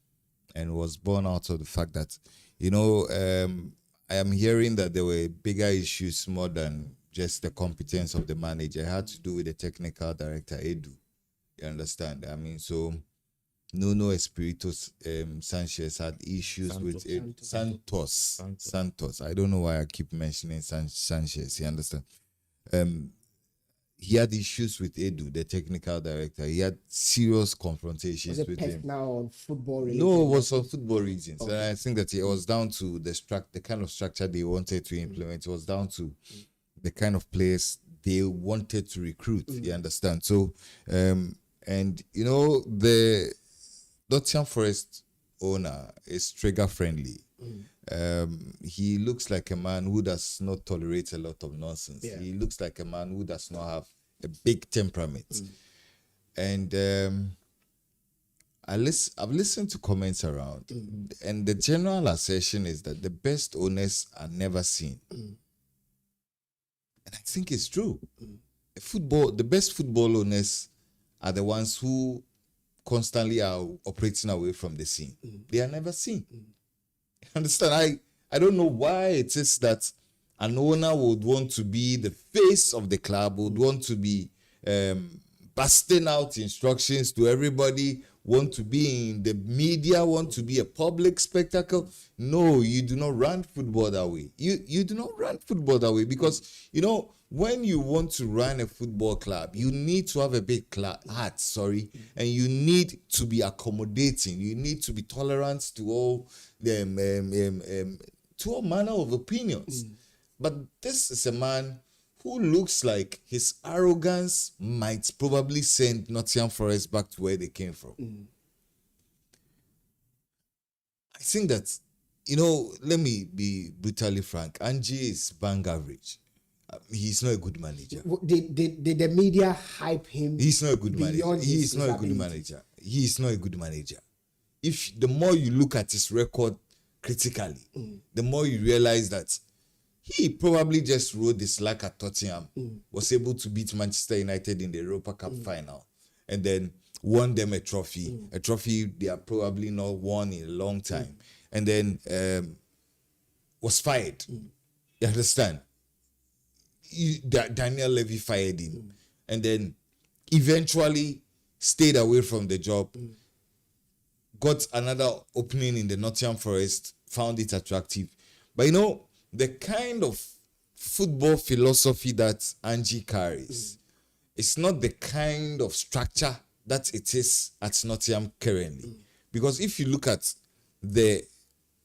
and was born out of the fact that, I am hearing that there were bigger issues more than just the competence of the manager. It had to do with the technical director, Edu. You understand? I mean, so Nuno Espirito Sanchez had issues with Santos. I don't know why I keep mentioning Sanchez. You understand? He had issues with Edu, the technical director. He had serious confrontations Was it with pest him. now on football reasons? No, it was for football reasons. And I think that it was down to the kind of structure they wanted to implement. It was down to the kind of players they wanted to recruit. You understand? So, the Nottingham Forest owner is trigger friendly. He looks like a man who does not tolerate a lot of nonsense. Yeah. He looks like a man who does not have a big temperament. And I've listened to comments around, and the general assertion is that the best owners are never seen. And I think it's true. The best football owners are the ones who constantly are operating away from the scene. They are never seen. Understand? I don't know why it is that an owner would want to be the face of the club, would want to be busting out instructions to everybody, want to be in the media, want to be a public spectacle. No, you do not run football that way. You do not run football that way, because, when you want to run a football club, you need to have a big heart, and you need to be accommodating. You need to be tolerant to all to all manner of opinions. But this is a man who looks like his arrogance might probably send Nottingham Forest back to where they came from. I think that, let me be brutally frank, Ange is bang average. He's not a good manager. Did the media hype him? He's not a good manager. He's not a good manager. He's not a good manager. If the more you look at his record critically, the more you realize that he probably just rode the slack at Tottenham, was able to beat Manchester United in the Europa Cup final, and then won them a trophy they have probably not won in a long time, and then was fired. You understand? Daniel Levy fired him, and then eventually stayed away from the job, got another opening in the Nottingham Forest, found it attractive. But the kind of football philosophy that Ange carries, it's not the kind of structure that it is at Nottingham currently. Because if you look at the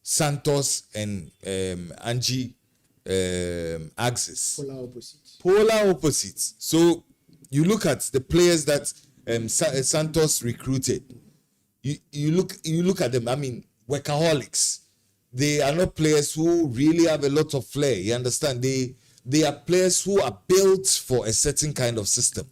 Santos and Ange axis, polar opposites. So you look at the players that Santos recruited. You look at them. I mean, workaholics. They are not players who really have a lot of flair. You understand? They are players who are built for a certain kind of system.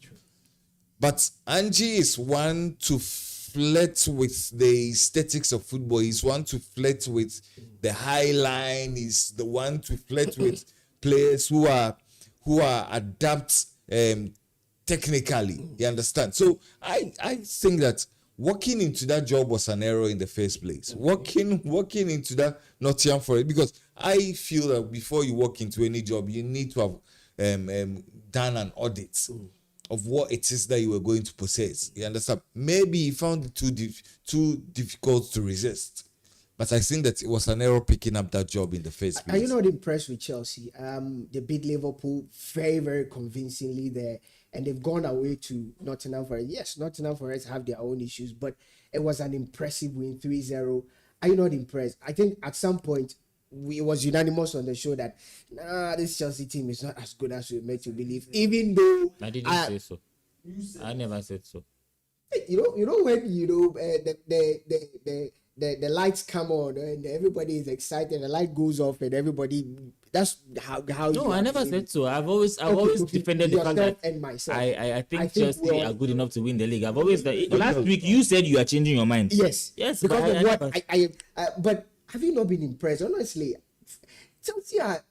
But Ange is one to flirt with the aesthetics of football. He's one to flirt with the high line. He's the one to flirt with players who are adapt technically. You understand? So I think that walking into that job was an error in the first place. Walking into that Nottingham Forest, because I feel that before you walk into any job, you need to have done an audit of what it is that you were going to possess. You understand? Maybe he found it too difficult to resist. But I think that it was an error picking up that job in the first place. Are you not impressed with Chelsea? They beat Liverpool very, very convincingly there, and they've gone away to Nottingham Forest. Yes, Nottingham Forest have their own issues, but it was an impressive win, 3-0. Are you not impressed? I think at some point, it was unanimous on the show that this Chelsea team is not as good as we made to believe, even though I didn't say so. I never said so. You know when the lights come on and everybody is excited, the light goes off and everybody. That's how. No, I never said so. I've always defended the fact that and myself. I think Chelsea are good enough to win the league. I've always last week you said you are changing your mind. Yes, because but of what I but have you not been impressed? Honestly, Chelsea are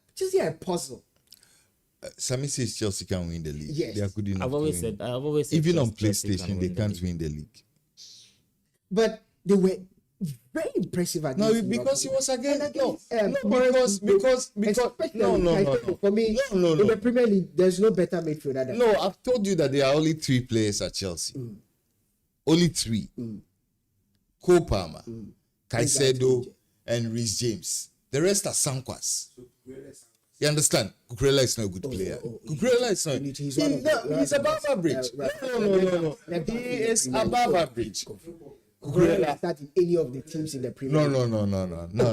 a puzzle. Sammy says Chelsea can win the league. Yes. They are good enough. I've always said even on Chelsea PlayStation they can't win the league. But they were very impressive against. No, because it was against. For me, in the Premier League, there's no better midfielder than. No, I've told you that there are only 3 players at Chelsea. Only 3. Cole Palmer, Caicedo, and Reece James. The rest are Sankwas. You understand? Kukurela is not a good player. Kukurela is not. He's above average. No. He is above average. Kukurela start in any of the teams in the Premier League. No.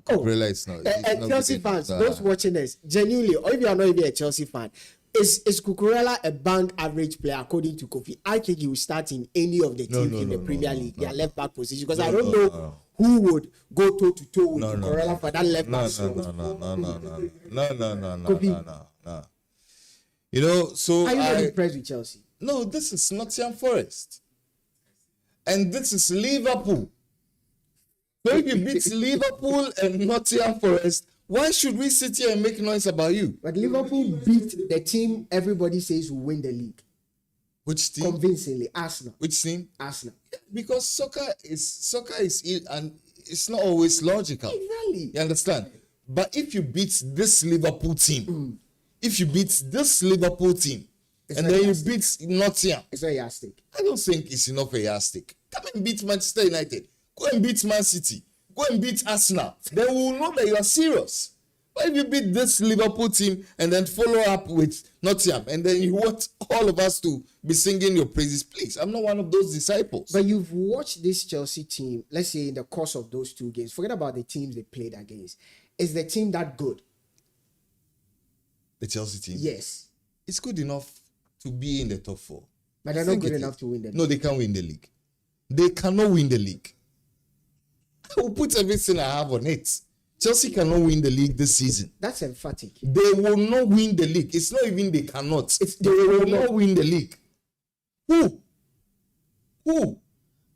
Kukurela is not. And Chelsea fans, those watching us, genuinely, or if you are not even a Chelsea fan, is Kukurela a bang average player according to Kofi? I think he will start in any of the teams in the Premier League, their left back position, because I don't know who would go toe to toe with Kukurela for that left back. No. You know, so are you not impressed with Chelsea? No, this is Nottingham Forest. And this is Liverpool. So if you beat Liverpool and Nottingham Forest, why should we sit here and make noise about you? But Liverpool beat the team everybody says will win the league. Which team? Convincingly, Arsenal. Which team? Arsenal. Because soccer is and it's not always logical. Exactly. You understand? But if you beat this Liverpool team, and then you beat Nottingham, it's not a yardstick. I don't think it's enough a yardstick. Come and beat Manchester United. Go and beat Man City. Go and beat Arsenal. Then we will know that you are serious. But if you beat this Liverpool team and then follow up with Nottingham, and then you want all of us to be singing your praises, please. I'm not one of those disciples. But you've watched this Chelsea team, let's say in the course of those 2 games. Forget about the teams they played against. Is the team that good? The Chelsea team? Yes. It's good enough to be in the top 4. But they're not good enough to win the league. No, they can't win the league. They cannot win the league. I will put everything I have on it. Chelsea cannot win the league this season. That's emphatic. They will not win the league. It's not even they cannot. They will not win the league. Who?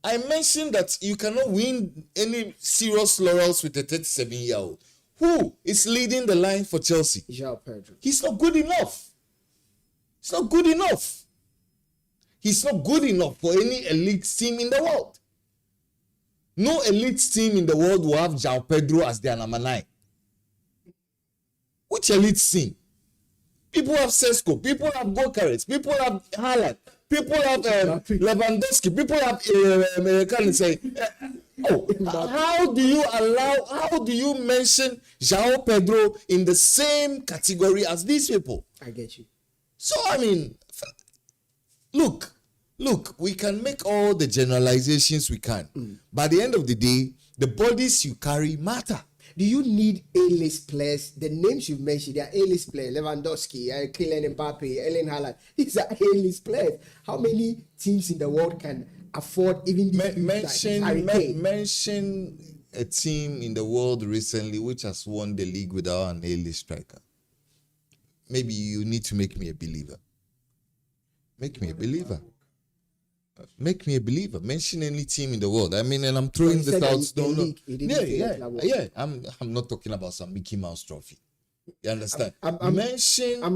I mentioned that you cannot win any serious laurels with a 37-year-old. Who is leading the line for Chelsea? João Pedro. He's not good enough. He's not good enough. He's not good enough for any elite team in the world. No elite team in the world will have João Pedro as their number 9. Which elite team? People have Sesko. People have Gokares. People have Haaland. People have Lewandowski. People have how do you mention João Pedro in the same category as these people? I get you. So, I mean, look, we can make all the generalizations we can. But at the end of the day, the bodies you carry matter. Do you need A-list players? The names you've mentioned, they are A-list players. Lewandowski, Kylian Mbappe, Erling Haaland. These are A-list players. How many teams in the world can afford even these mention a team in the world recently which has won the league without an A-list striker. Maybe you need to make me a believer. Make me a believer. Make me a believer. Mention any team in the world. I mean, and I'm throwing this out. I'm not talking about some Mickey Mouse trophy. You understand? I'm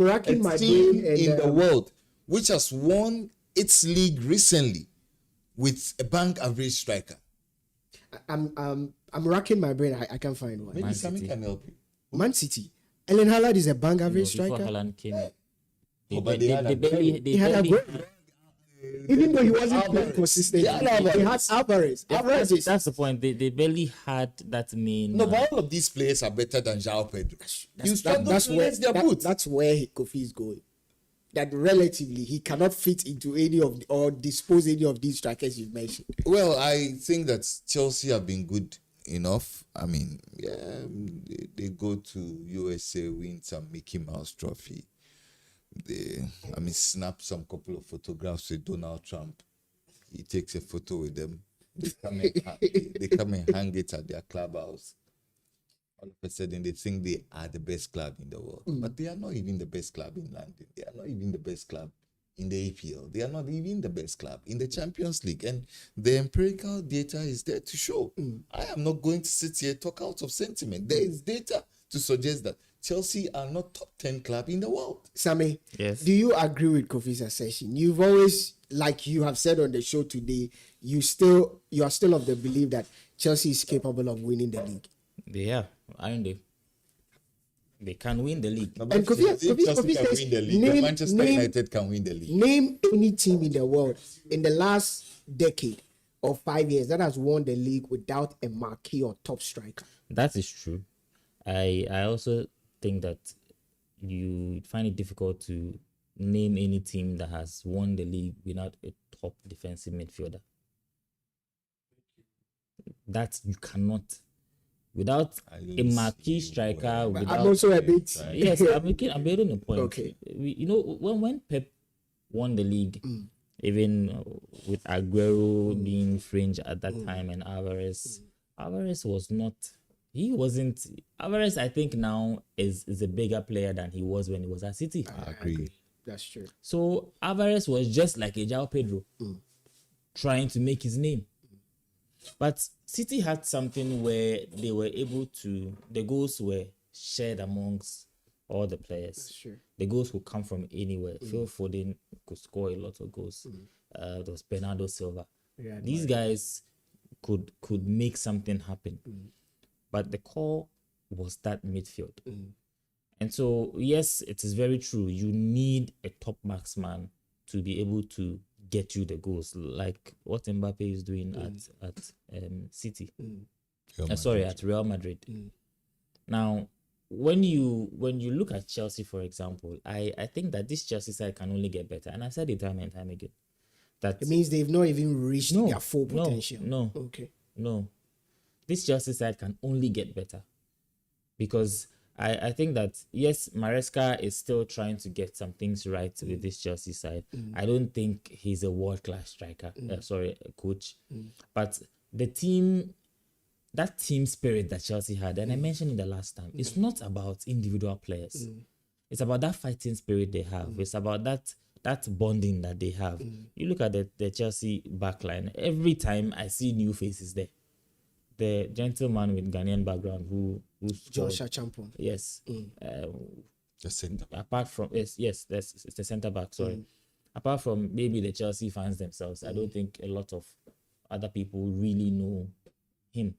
racking my team brain in the world which has won its league recently with a bank average striker. I'm racking my brain. I can't find one. Maybe Sammy can help you. Man City. Erling Haaland is a bank average striker. Before Haaland came, They had a Even though he wasn't playing consistently, Yeah, he had Alvarez. That's the point. They barely had that main. No, but all of these players are better than João Pedro. You struggle That's to where raise their boots. that's where Kofi is going. That relatively he cannot fit into any of or dispose any of these strikers you've mentioned. Well, I think that Chelsea have been good enough. I mean, they go to USA, win some Mickey Mouse trophy. They, snap some couple of photographs with Donald Trump. He takes a photo with them. They come and hang it at their clubhouse. All of a sudden, they think they are the best club in the world. But they are not even the best club in London. They are not even the best club in the APL. They are not even the best club in the Champions League. And the empirical data is there to show. I am not going to sit here talk out of sentiment. There is data to suggest that Chelsea are not top 10 club in the world. Sammy, Yes. do you agree with Kofi's assertion? You've always, like you have said on the show today, you are still of the belief that Chelsea is capable of winning the league. They are, aren't they? They can win the league. And Kofi Chelsea can says, win the league. Manchester United can win the league. Name any team in the world in the last decade or 5 years that has won the league without a marquee or top striker. That is true. I also think that you find it difficult to name any team that has won the league without a top defensive midfielder. That you cannot. Without a marquee striker, I'm without also a bit. yes, I'm building a point. Okay. When Pep won the league, even with Aguero being fringe at that time and Alvarez was not. He wasn't. Alvarez, I think now is a bigger player than he was when he was at City. I agree. That's true. So Alvarez was just like a João Pedro, trying to make his name. But City had something where they were able to, the goals were shared amongst all the players. Sure. The goals could come from anywhere. Phil Foden could score a lot of goals. There was Bernardo Silva. Yeah, These guys could make something happen. But the core was that midfield. And so, yes, it is very true. You need a top marksman to be able to get you the goals, like what Mbappe is doing at City. At Real Madrid. Now, when you look at Chelsea, for example, I think that this Chelsea side can only get better. And I've said it time and time again. That it means they've not even reached their full potential. No. This Chelsea side can only get better. Because I think that, yes, Maresca is still trying to get some things right with this Chelsea side. I don't think he's a world-class striker, coach. But that team spirit that Chelsea had, and I mentioned it the last time, it's not about individual players. It's about that fighting spirit they have. It's about that bonding that they have. You look at the Chelsea backline, every time I see new faces there. The gentleman with Ghanaian background who Joshua Champon. Yes. The centre back. Apart from it's the centre back. Sorry. Apart from maybe the Chelsea fans themselves, I don't think a lot of other people really know him.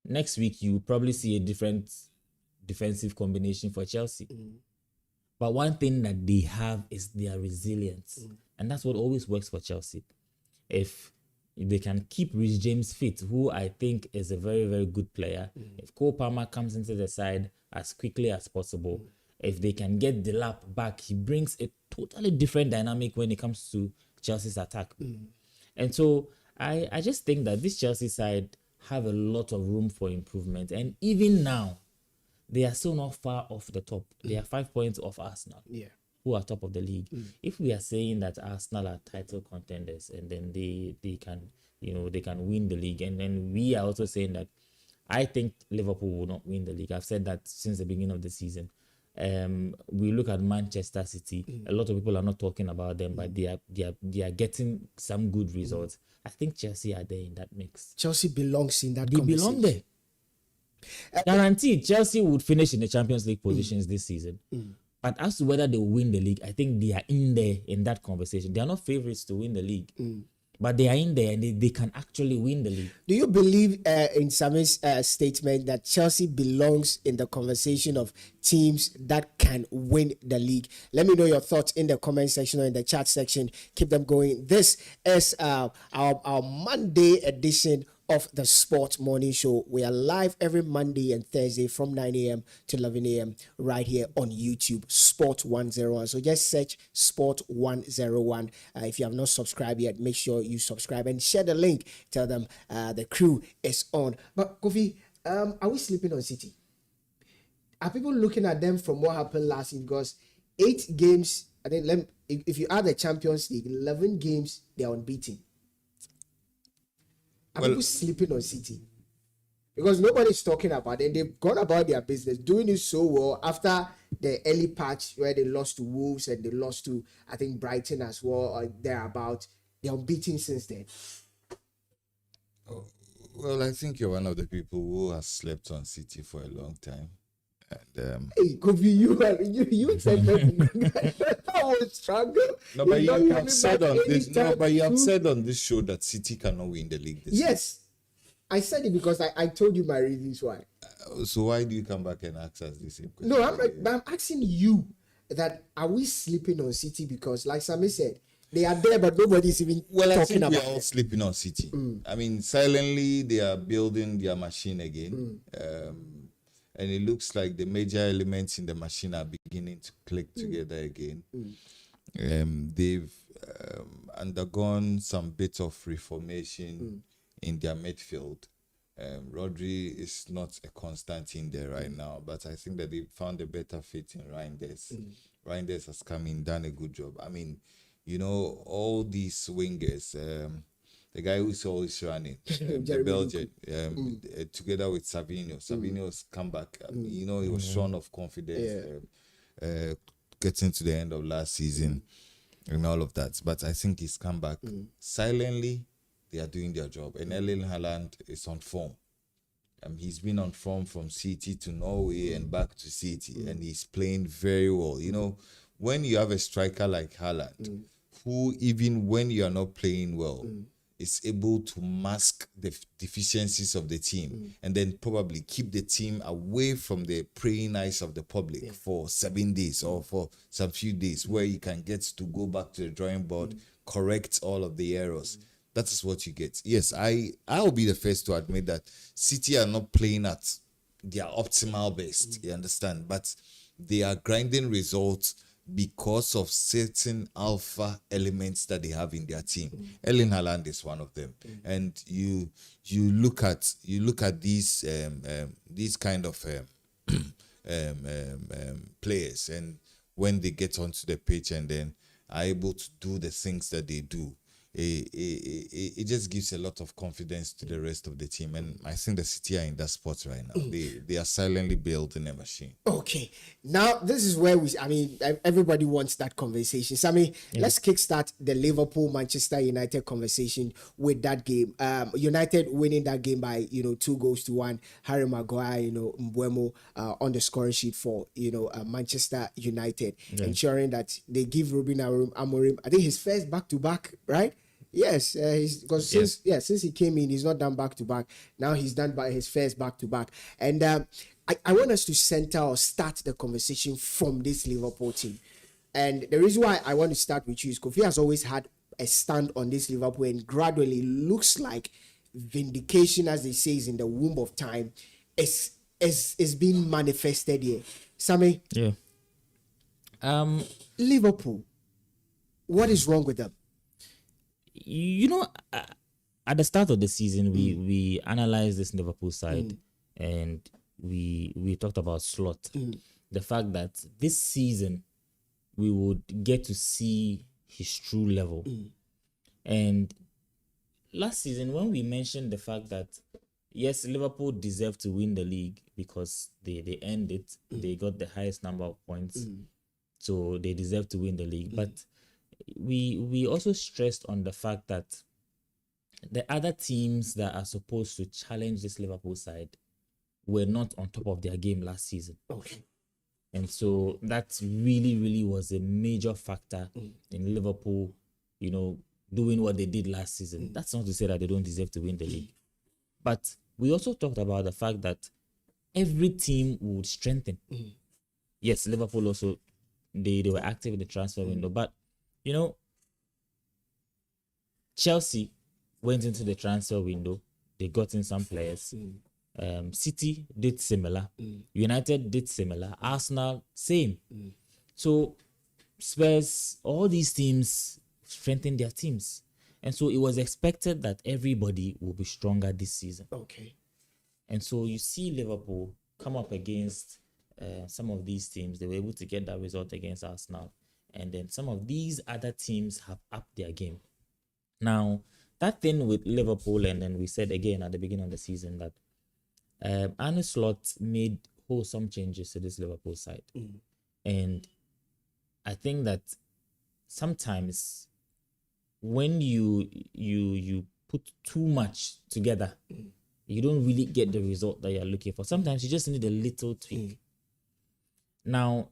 Next week you probably see a different defensive combination for Chelsea. But one thing that they have is their resilience, and that's what always works for Chelsea. If they can keep Reece James fit, who I think is a very, very good player. If Cole Palmer comes into the side as quickly as possible, if they can get Delap back, he brings a totally different dynamic when it comes to Chelsea's attack. And so I just think that this Chelsea side have a lot of room for improvement. And even now, they are still not far off the top. They are 5 points off Arsenal. Yeah. Who are top of the league. If we are saying that Arsenal are title contenders and then they can win the league, and then we are also saying that I think Liverpool will not win the league. I've said that since the beginning of the season. We look at Manchester City. A lot of people are not talking about them, but they are getting some good results. I think Chelsea are there in that mix. Chelsea belongs in that. They belong there. Guaranteed, Chelsea would finish in the Champions League positions this season. But as to whether they will win the league, I think they are in there in that conversation. They are not favorites to win the league. but they are in there and they can actually win the league. Do you believe in Sammy's statement that Chelsea belongs in the conversation of teams that can win the league? Let me know your thoughts in the comment section or in the chat section. Keep them going. This is our Monday edition of the Sports Morning Show. We are live every Monday and Thursday from 9 a.m. to 11 a.m. right here on YouTube, Sport 101. So just search Sport 101. If you have not subscribed yet, make sure you subscribe and share the link. Tell them the crew is on. But Kofi, are we sleeping on City? Are people looking at them from what happened last year? Because 8 games, I think, if you add the Champions League, 11 games, they're unbeaten. Are people sleeping on City? Because nobody's talking about it. They've gone about their business, doing it so well after the early patch where they lost to Wolves and they lost to, I think, Brighton as well, or thereabout. They're unbeaten since then. Well, I think you're one of the people who has slept on City for a long time. And hey, Kofi, you said that I was struggle. No, but you have said on this. No, but you have said on this show that City cannot win the league this yes, I said it because I told you my reasons why. So why do you come back and ask us the same question? No, I'm asking you that are we sleeping on City? Because like Sammy said, they are there, but nobody's even talking about it. We're all sleeping on City. I mean, silently they are building their machine again. And it looks like the major elements in the machine are beginning to click together again. They've undergone some bit of reformation in their midfield. Rodri is not a constant in there right now, but I think that they found a better fit in Reinders. Reinders has come in, done a good job. I mean, you know, all these wingers, the guy who's always running, the Belgian, together with Savinho. Savinho's come back. You know, he was shorn of confidence getting to the end of last season and all of that. But I think he's come back. Silently, they are doing their job. And Erling Haaland is on form. He's been on form from City to Norway and back to City. And he's playing very well. You know, when you have a striker like Haaland, who even when you are not playing well, is able to mask the deficiencies of the team and then probably keep the team away from the praying eyes of the public for 7 days or for some few days where you can get to go back to the drawing board, correct all of the errors. That is what you get. Yes, I'll be the first to admit that City are not playing at their optimal best, you understand? But they are grinding results because of certain alpha elements that they have in their team. Erling Haaland is one of them. And you look at these kind of players, and when they get onto the pitch and then are able to do the things that they do, it just gives a lot of confidence to the rest of the team. And I think the City are in that spot right now. They are silently building a machine. Okay, now this is where everybody wants that conversation. Sammy, let's kickstart the Liverpool-Manchester United conversation with that game. United winning that game by 2-1. Harry Maguire, Mbeumo on the scoring sheet for Manchester United, ensuring that they give Ruben Amorim, I think his first back-to-back, right? Yes, since he came in, he's not done back-to-back. Now he's done by his first back-to-back. And I want us to start the conversation from this Liverpool team. And the reason why I want to start with you is Kofi has always had a stand on this Liverpool, and gradually looks like vindication, as they say, is in the womb of time, is being manifested here. Sammy? Yeah. Liverpool, what is wrong with them? At the start of the season, we analyzed this Liverpool side, and we talked about Slot. The fact that this season we would get to see his true level. And last season, when we mentioned the fact that yes, Liverpool deserved to win the league because they earned it, they got the highest number of points, so they deserve to win the league. But we also stressed on the fact that the other teams that are supposed to challenge this Liverpool side were not on top of their game last season. Okay. And so that really, really was a major factor in Liverpool, doing what they did last season. That's not to say that they don't deserve to win the league. But we also talked about the fact that every team would strengthen. Yes, Liverpool also, they were active in the transfer window. But, you know, Chelsea went into the transfer window. They got in some players. City did similar. United did similar. Arsenal, same. So Spurs, all these teams strengthened their teams. And so it was expected that everybody will be stronger this season. Okay. And so you see Liverpool come up against some of these teams. They were able to get that result against Arsenal. And then some of these other teams have upped their game. Now, that thing with Liverpool, and then we said again at the beginning of the season that Arne Slot made wholesome changes to this Liverpool side. And I think that sometimes when you put too much together, you don't really get the result that you're looking for. Sometimes you just need a little tweak. Now,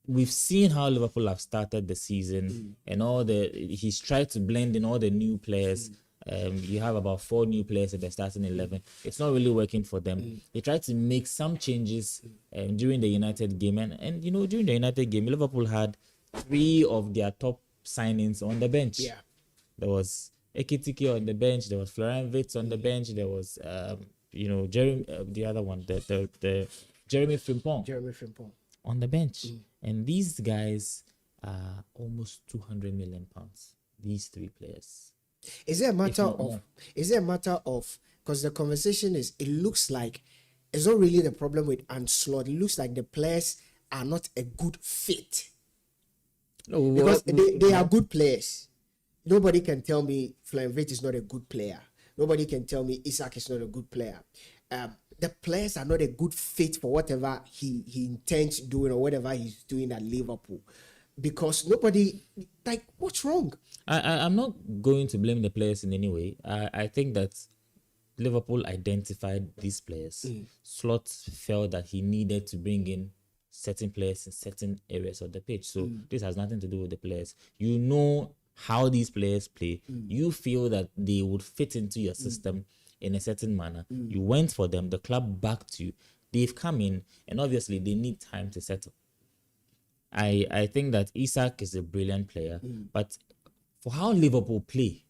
we've seen how Liverpool have started the season and he's tried to blend in all the new players. You have about 4 new players in the starting 11. It's not really working for them. They tried to make some changes during the United game. And you know, during the United game, Liverpool had 3 of their top signings on the bench. Yeah. There was Ekitike on the bench. There was Florian Wirtz on the bench. There was, Jeremy, the other one, the Jeremy Frimpong on the bench. And these guys are almost £200 million. These 3 players. Is it a matter of because the conversation is, it looks like it's not really the problem with Anslot. It looks like the players are not a good fit. No, Because they are good players. Nobody can tell me Florian Wirtz is not a good player. Nobody can tell me Isak is not a good player. The players are not a good fit for whatever he intends doing or whatever he's doing at Liverpool. Because nobody, like, what's wrong? I'm not going to blame the players in any way. I think that Liverpool identified these players. Slot felt that he needed to bring in certain players in certain areas of the pitch. So this has nothing to do with the players. You know how these players play. You feel that they would fit into your system in a certain manner. You went for them. The club backed you. They've come in, and obviously they need time to settle. I think that Isak is a brilliant player, but for how Liverpool play,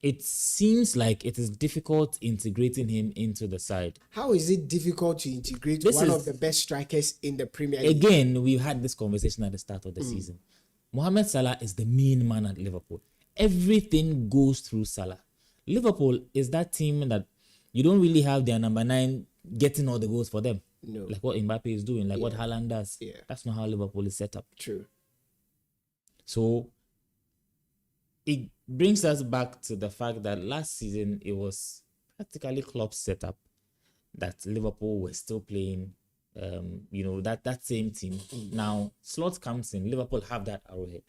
it seems like it is difficult integrating him into the side. How is it difficult to integrate one of the best strikers in the Premier League? Again, we've had this conversation at the start of the season. Mohamed Salah is the main man at Liverpool. Everything goes through Salah. Liverpool is that team that you don't really have their number 9 getting all the goals for them. No. Like what Mbappe is doing, like what Haaland does. Yeah. That's not how Liverpool is set up. True. So it brings us back to the fact that last season it was practically Klopp's setup that Liverpool were still playing, that same team. Now, Slot comes in, Liverpool have that arrowhead.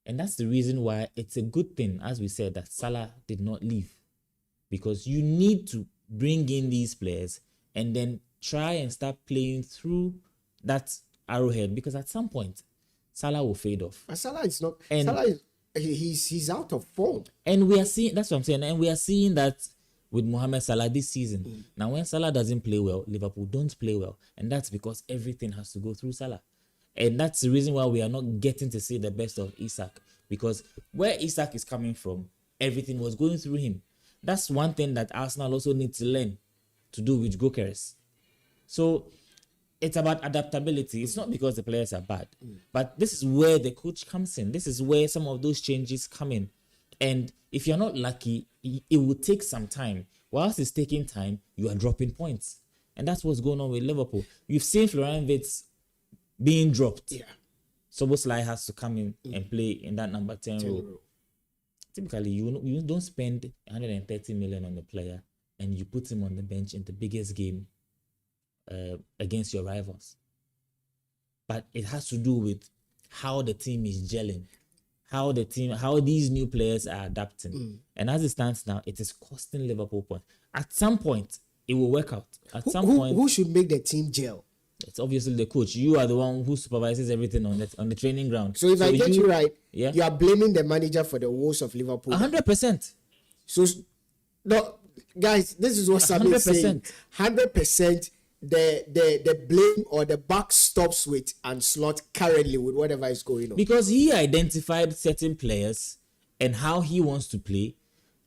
And that's the reason why it's a good thing, as we said, that Salah did not leave. Because you need to bring in these players and then try and start playing through that arrowhead, because at some point, Salah will fade off. And Salah is not... And Salah is... He's out of form. And we are seeing... That's what I'm saying. And we are seeing that with Mohamed Salah this season. Now, when Salah doesn't play well, Liverpool don't play well. And that's because everything has to go through Salah. And that's the reason why we are not getting to see the best of Isak. Because where Isak is coming from, everything was going through him. That's one thing that Arsenal also needs to learn to do with Gyökeres. So it's about adaptability. It's not because the players are bad. But this is where the coach comes in. This is where some of those changes come in. And if you're not lucky, it will take some time. Whilst it's taking time, you are dropping points. And that's what's going on with Liverpool. You've seen Florian Wirtz being dropped. Yeah. Szoboszlai has to come in and play in that number 10 role. Typically, you don't spend 130 million on the player and you put him on the bench in the biggest game against your rivals. But it has to do with how the team is gelling, how these new players are adapting. And as it stands now, it is costing Liverpool points. At some point, it will work out. At some point, who should make the team gel? It's obviously the coach. You are the one who supervises everything on the training ground. So if I get you right, yeah, you are blaming the manager for the woes of Liverpool. 100%. So no, guys, this is what Sam is saying. 100%. The blame or the buck stops with Ancelotti currently with whatever is going on. Because he identified certain players and how he wants to play.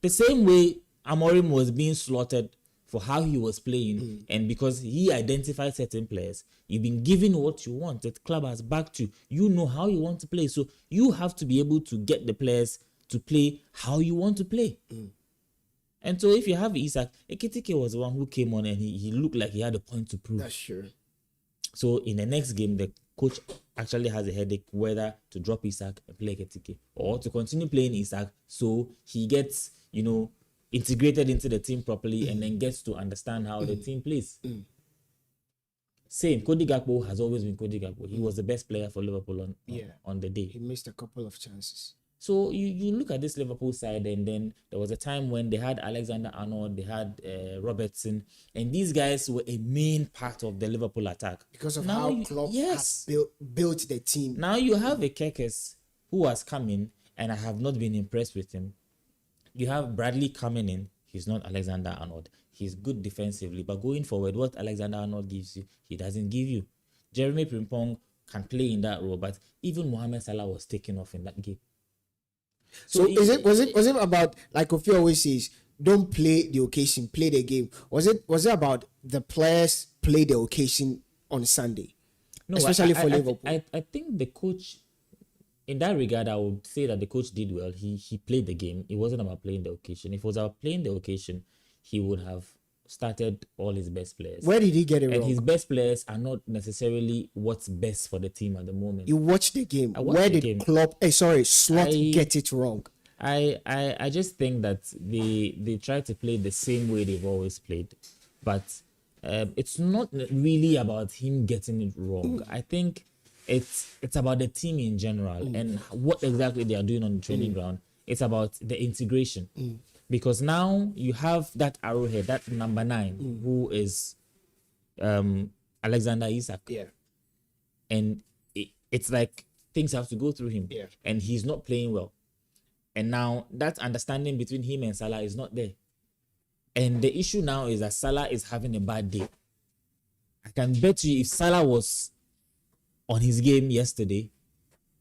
The same way Amorim was being slaughtered for how he was playing, and because he identified certain players, you've been given what you want. The club has backed you. You know how you want to play. So you have to be able to get the players to play how you want to play. And so if you have Isak, Ekitike was the one who came on and he looked like he had a point to prove. That's true. So in the next game, the coach actually has a headache whether to drop Isak and play Ekitike or to continue playing Isak so he gets, integrated into the team properly and then gets to understand how the team plays. Same, Cody Gakpo has always been Cody Gakpo. He was the best player for Liverpool on the day. He missed a couple of chances. So you look at this Liverpool side, and then there was a time when they had Alexander-Arnold, they had Robertson, and these guys were a main part of the Liverpool attack. Because of how Klopp has built the team. Now you have a Kekes who has come in, and I have not been impressed with him. You have Bradley coming in. He's not Alexander-Arnold. He's good defensively, but going forward, what Alexander-Arnold gives you, he doesn't give you. Jeremy Frimpong can play in that role, but even Mohamed Salah was taken off in that game. So was it about, like Kofi always says, don't play the occasion, play the game? Was it about the players play the occasion on Sunday? No, especially for Liverpool. I think the coach, in that regard, I would say that the coach did well. He played the game. It wasn't about playing the occasion. If it was about playing the occasion, he would have started all his best players. Where did he get it wrong? And his best players are not necessarily what's best for the team at the moment. You watched the game. Where did Klopp, Slot get it wrong? I just think that they try to play the same way they've always played, but it's not really about him getting it wrong. I think it's about the team in general and what exactly they are doing on the training ground. It's about the integration. Because now you have that arrowhead, that number 9, who is Alexander Isak. Yeah. And it's like things have to go through him. Yeah. And he's not playing well. And now that understanding between him and Salah is not there. And the issue now is that Salah is having a bad day. I can bet you if Salah was on his game yesterday,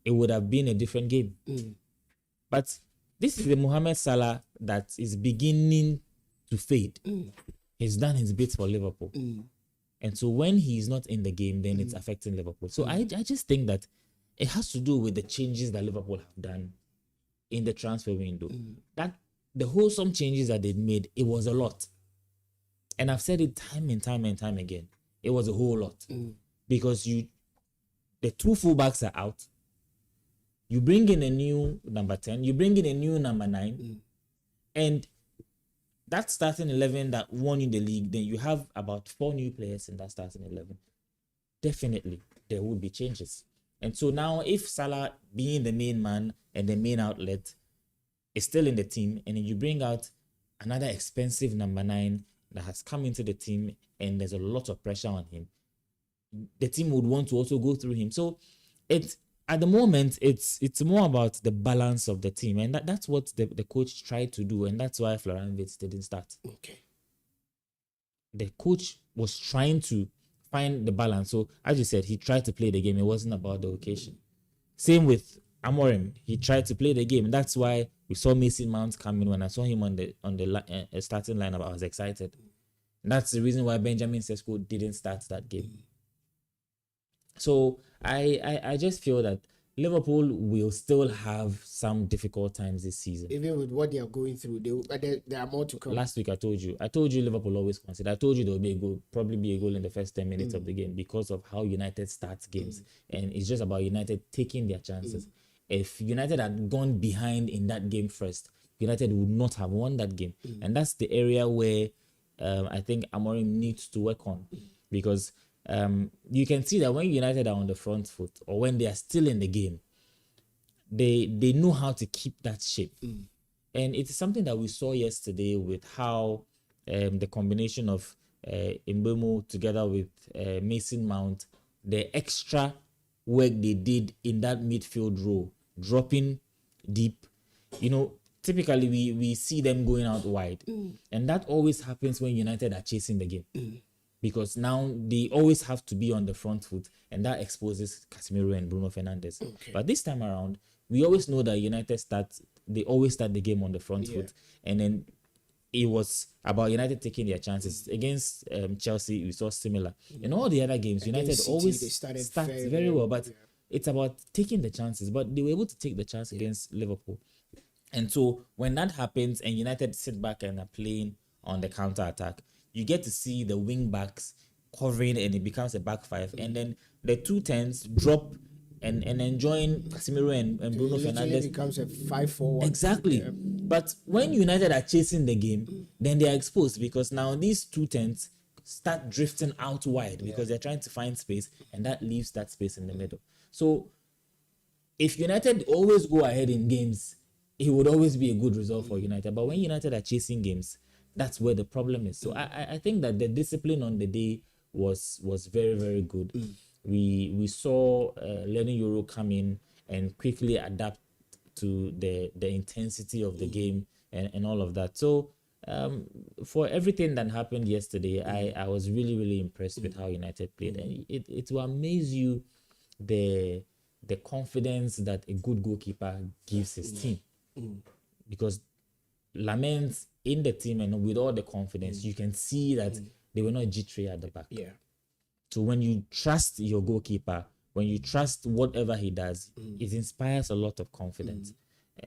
it would have been a different game. But this is the Mohamed Salah that is beginning to fade. He's done his bit for Liverpool. And so when he's not in the game, then it's affecting Liverpool. So I just think that it has to do with the changes that Liverpool have done in the transfer window. That the wholesome changes that they've made, it was a lot. And I've said it time and time and time again. It was a whole lot. Because the 2 fullbacks are out. You bring in a new number 10. You bring in a new number 9. And that starting 11 that won in the league, then you have about 4 new players in that starting 11. Definitely, there will be changes. And so now if Salah being the main man and the main outlet is still in the team, and then you bring out another expensive number 9 that has come into the team and there's a lot of pressure on him, the team would want to also go through him. So at the moment, it's more about the balance of the team, and that's what the coach tried to do, and that's why Florian Wirtz didn't start. Okay. The coach was trying to find the balance. So as you said, he tried to play the game. It wasn't about the occasion. Same with Amorim. He tried to play the game. That's why we saw Mason Mount come in. When I saw him on the starting lineup, I was excited. And that's the reason why Benjamin Sesko didn't start that game. So I just feel that Liverpool will still have some difficult times this season. Even with what they are going through, there are more to come. Last week I told you Liverpool always concede. I told you there will be a goal, probably be a goal in the first 10 minutes of the game because of how United starts games. And it's just about United taking their chances. If United had gone behind in that game first, United would not have won that game. And that's the area where I think Amorim needs to work on, because you can see that when United are on the front foot or when they are still in the game, they know how to keep that shape. And it's something that we saw yesterday with how the combination of Mbeumo together with Mason Mount the extra work they did in that midfield row, dropping deep. Typically we see them going out wide, and that always happens when United are chasing the game, because now they always have to be on the front foot, and that exposes Casemiro and Bruno Fernandes. But this time around, we always know that they always start the game on the front foot, and then it was about United taking their chances. Against Chelsea, we saw similar. In all the other games, United City, always start very well, but it's about taking the chances. But they were able to take the chance against Liverpool. And so when that happens and United sit back and are playing on the counter attack, you get to see the wing backs covering, and it becomes a back five. And then the 2 10s drop and enjoying Casemiro and Bruno Fernandes. It becomes a 5-4-1. Exactly. Yeah. But when United are chasing the game, then they are exposed, because now these 2 10s start drifting out wide because they're trying to find space, and that leaves that space in the middle. So if United always go ahead in games, it would always be a good result for United. But when United are chasing games, that's where the problem is. So I think that the discipline on the day was very, very good. We saw Lennon Euro come in and quickly adapt to the intensity of the game and all of that. So for everything that happened yesterday, I was really, really impressed with how United played. And it will amaze you the confidence that a good goalkeeper gives his team. Because Lamens in the team, and with all the confidence, you can see that they were not jittery at the back. Yeah. So when you trust your goalkeeper, when you trust whatever he does, it inspires a lot of confidence.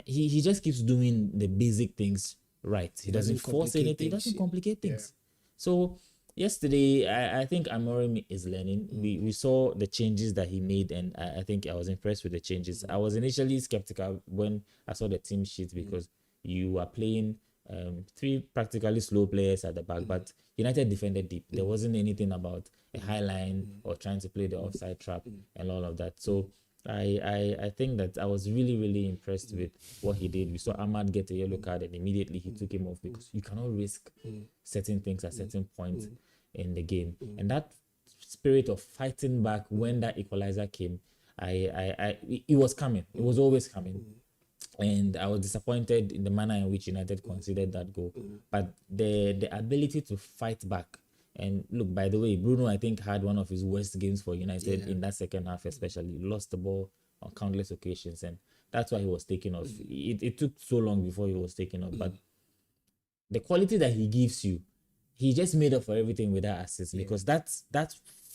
He just keeps doing the basic things right. He doesn't force anything. He doesn't complicate things. So yesterday, I think Amorim is learning. We saw the changes that he made, and I think I was impressed with the changes. I was initially skeptical when I saw the team sheet, because you are playing 3 practically slow players at the back, but United defended deep. There wasn't anything about a high line or trying to play the offside trap and all of that. So I think that I was really, really impressed with what he did. We saw Ahmad get a yellow card, and immediately he took him off, because you cannot risk certain things at certain points in the game. And that spirit of fighting back when that equalizer came, it was coming. It was always coming. And I was disappointed in the manner in which United considered that goal. But the ability to fight back. And look, by the way, Bruno, I think, had one of his worst games for United in that second half, especially. He lost the ball on countless occasions, and that's why he was taken off. It took so long before he was taken off. But the quality that he gives you, he just made up for everything with that assist, because that's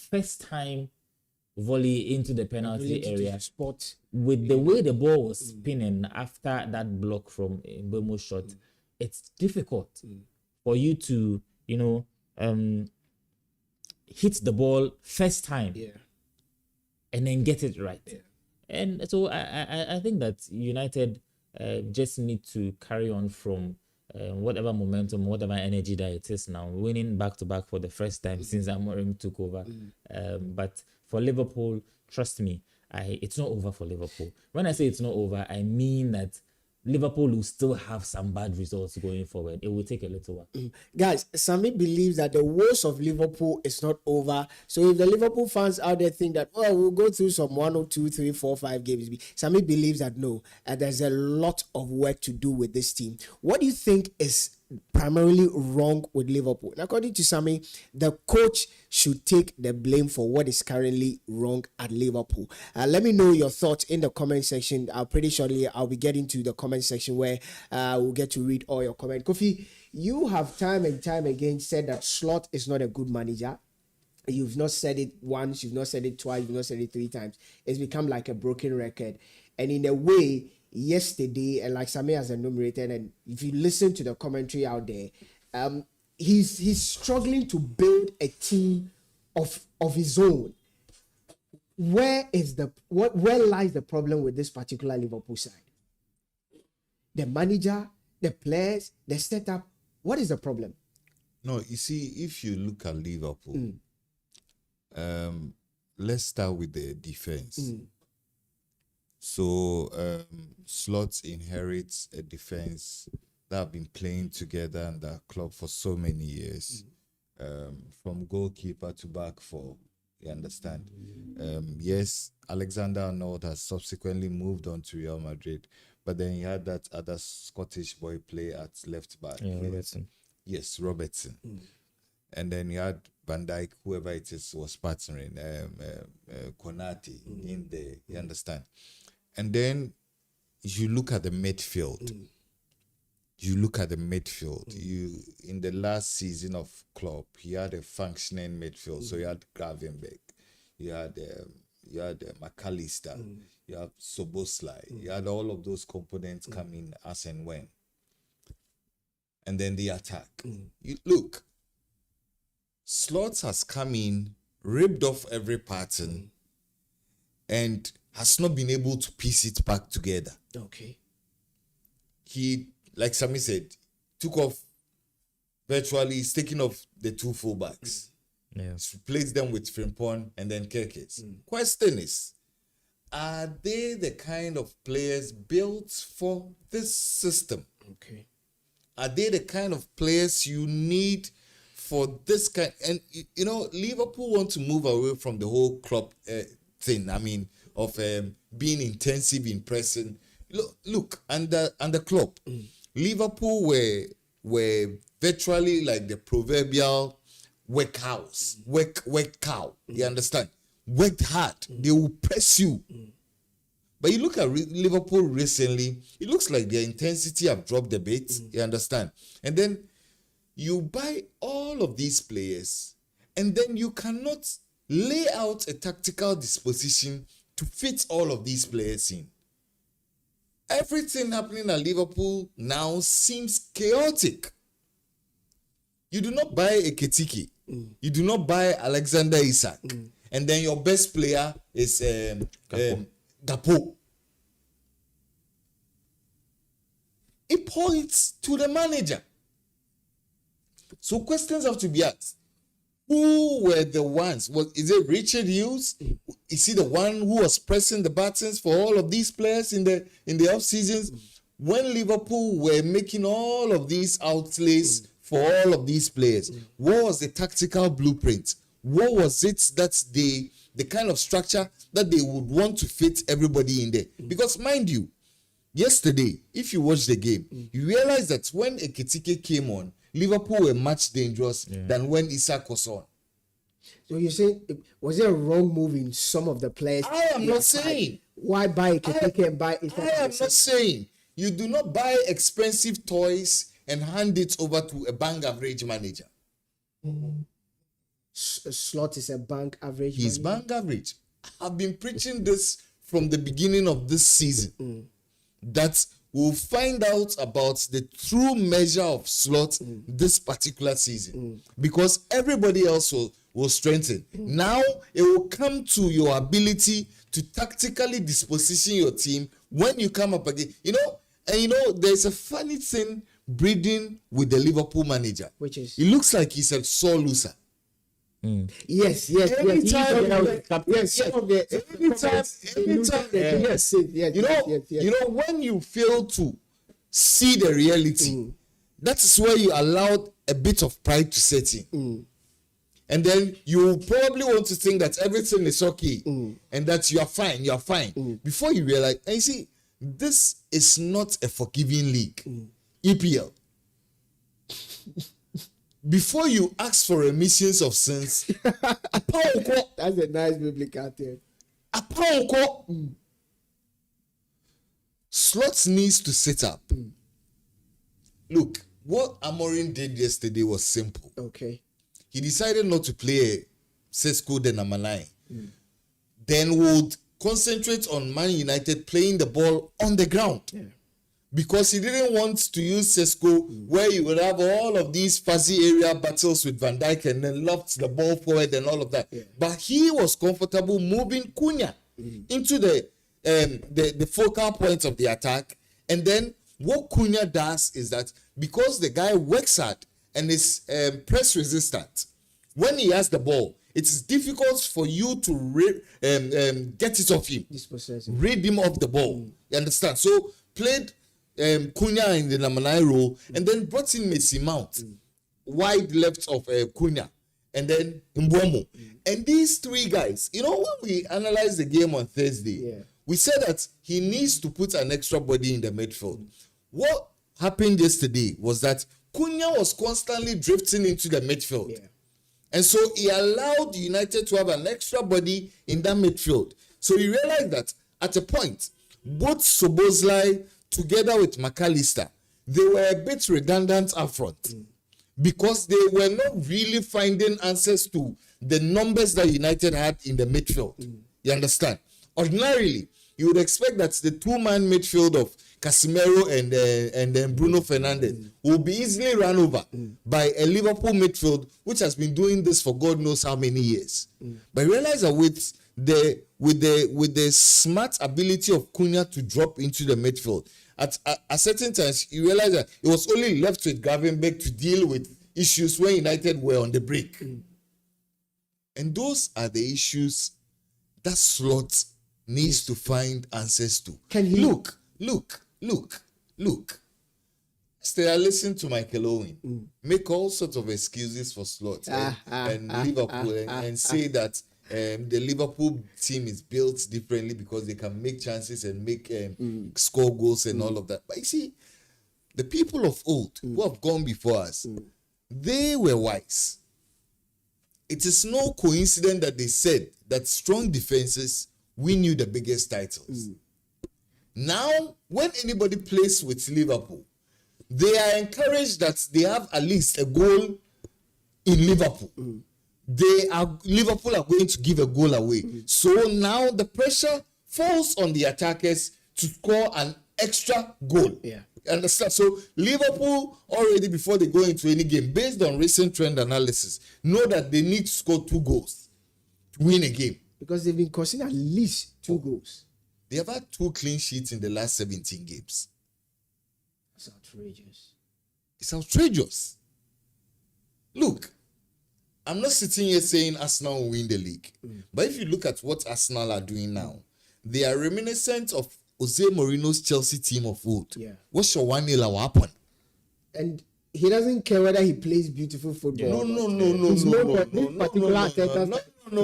first time volley into the penalty area, with the way the ball was spinning after that block from Mbeumo's shot. It's difficult for you to hit the ball first time and then get it right. And so I think that United just need to carry on from whatever momentum, whatever energy that it is now, winning back-to-back for the first time since Amorim took over. But for Liverpool, trust me, it's not over for Liverpool. When I say it's not over, I mean that Liverpool will still have some bad results going forward. It will take a little while. Guys, Sammy believes that the worst of Liverpool is not over. So if the Liverpool fans out there think that, we'll go through some 1 or 2, 3, 4, 5 games, Sammy believes that no, there's a lot of work to do with this team. What do you think is primarily wrong with Liverpool? And according to Sammy, the coach should take the blame for what is currently wrong at Liverpool. Let me know your thoughts in the comment section. Pretty shortly I'll be getting to the comment section where we'll get to read all your comments. Kofi, you have time and time again said that Slot is not a good manager. You've not said it once, you've not said it twice, you've not said it 3 times. It's become like a broken record. And in a way, yesterday, and like Sammy has enumerated, and if you listen to the commentary out there, he's struggling to build a team of his own. Where lies the problem with this particular Liverpool side? The manager, the players, the setup. What is the problem? No, you see, if you look at Liverpool, let's start with the defense. So Slot inherits a defense that have been playing together in that club for so many years, from goalkeeper to back four. You understand? Yes, Alexander-Arnold has subsequently moved on to Real Madrid, but then he had that other Scottish boy play at left back. Robertson. Yes, Robertson. And then you had Van Dijk, whoever it is, was partnering, Konate in there. You understand? And then you look at the midfield. You look at the midfield. You in the last season of Klopp, he had a functioning midfield. So you had Gravenberch, you had McAllister, you had Soboslai, you had all of those components coming as and when. And then the attack. You look, Slot has come in, ripped off every pattern, and has not been able to piece it back together. Okay. He, like Sammy said, took off virtually, he's taking off the two fullbacks. Yeah. He's replaced them with Frimpong and then Kerkes. Question is, are they the kind of players built for this system? Okay. Are they the kind of players you need for this kind? And, you know, Liverpool want to move away from the whole club thing. I mean, of being intensive in pressing. Look, under Klopp, Liverpool were virtually like the proverbial work cow. You understand? Worked hard. They will press you. But you look at Liverpool recently, it looks like their intensity have dropped a bit. You understand? And then you buy all of these players, and then you cannot lay out a tactical disposition to fit all of these players in. Everything happening at Liverpool now seems chaotic. You do not buy a Ketiki. You do not buy Alexander Isak. And then your best player is Gakpo. It points to the manager. So questions have to be asked. Who were the ones? Is it Richard Hughes? Is he the one who was pressing the buttons for all of these players in the off seasons? When Liverpool were making all of these outlays for all of these players, what was the tactical blueprint? What was it that the kind of structure that they would want to fit everybody in there? Because mind you, yesterday, if you watch the game, you realize that when Ekitike came on, Liverpool were much dangerous than when Isak was on. So you say, was there a wrong move in some of the players? I am not saying. Why buy Ekitike and buy Isak? I am not saying. You do not buy expensive toys and hand it over to a bank average manager. Slot is a bank average. He's bank average. I've been preaching this from the beginning of this season. That we'll find out about the true measure of Slot this particular season. Because everybody else will strengthen. Now it will come to your ability to tactically disposition your team when you come up again. There's a funny thing breeding with the Liverpool manager. Which is? It looks like he's a sore loser. Yes. When you fail to see the reality, that is where you allowed a bit of pride to set in. And then you probably want to think that everything is okay and that you are fine. Before you realize, and you see, this is not a forgiving league. EPL. Before you ask for remissions of sins, that's a nice biblical term. Slot needs to sit up. Look, what Amorim did yesterday was simple. Okay. He decided not to play Sesko the number 9. Then would concentrate on Man United playing the ball on the ground. Yeah. Because he didn't want to use Sesko where you would have all of these fuzzy area battles with Van Dijk and then loft the ball forward and all of that. Yeah. But he was comfortable moving Cunha into the focal point of the attack. And then what Cunha does is that because the guy works hard and is press resistant, when he has the ball, it is difficult for you to get it off him. Read him off the ball. You understand? So played Cunha in the number 9 role and then brought in Mason Mount wide left of Cunha, and then Mbuemo. And these three guys, you know, when we analyzed the game on Thursday, we said that he needs to put an extra body in the midfield. What happened yesterday was that Cunha was constantly drifting into the midfield. And so he allowed United to have an extra body in that midfield. So he realized that at a point, both Szoboszlai together with McAllister, they were a bit redundant up front because they were not really finding answers to the numbers that United had in the midfield. You understand? Ordinarily, you would expect that the two-man midfield of Casemiro and then Bruno Fernandes will be easily run over by a Liverpool midfield which has been doing this for God knows how many years. But realize that with the smart ability of Cunha to drop into the midfield, at certain times you realize that it was only left with Gravenberch to deal with issues when United were on the break. And those are the issues that Slot needs to find answers to. Can he look? Stay, listen to Michael Owen. Make all sorts of excuses for Slot and Liverpool and say that the Liverpool team is built differently because they can make chances and make score goals and all of that. But you see, the people of old who have gone before us, they were wise. It is no coincidence that they said that strong defenses win you the biggest titles. Now, when anybody plays with Liverpool, they are encouraged that they have at least a goal in Liverpool. Liverpool are going to give a goal away. So now the pressure falls on the attackers to score an extra goal. Understand? So Liverpool already before they go into any game, based on recent trend analysis, know that they need to score 2 goals to win a game. Because they've been conceding at least 2 goals. They have had 2 clean sheets in the last 17 games. That's outrageous. It's outrageous. Look, I'm not sitting here saying Arsenal will win the league. But if you look at what Arsenal are doing now, they are reminiscent of Jose Mourinho's Chelsea team of old. What's your 1-0 happen? And he doesn't care whether he plays beautiful football. No.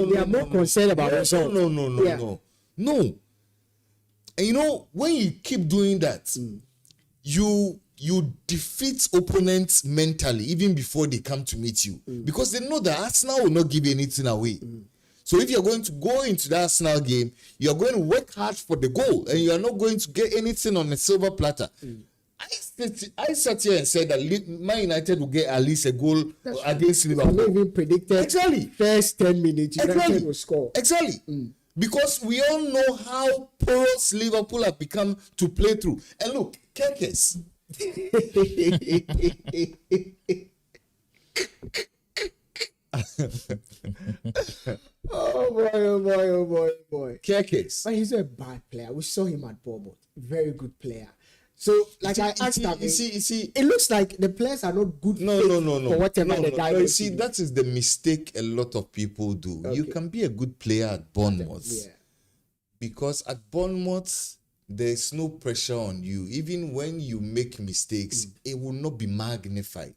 They are more concerned about results. No. And you know, when you keep doing that, you defeat opponents mentally even before they come to meet you, because they know that Arsenal will not give anything away. So if you're going to go into the Arsenal game, you're going to work hard for the goal and you are not going to get anything on a silver platter. I sat here and said that Man United will get at least a goal against Liverpool. I even predicted first 10 minutes United will score. Because we all know how porous Liverpool have become to play through. And look, Kekes. Oh boy. Kekes. But he's a bad player. We saw him at Bournemouth. Very good player. So, like I asked him, it looks like the players are not good for whatever the guy you see, that is the mistake a lot of people do. You can be a good player at Bournemouth. Because at Bournemouth, there's no pressure on you. Even when you make mistakes, it will not be magnified.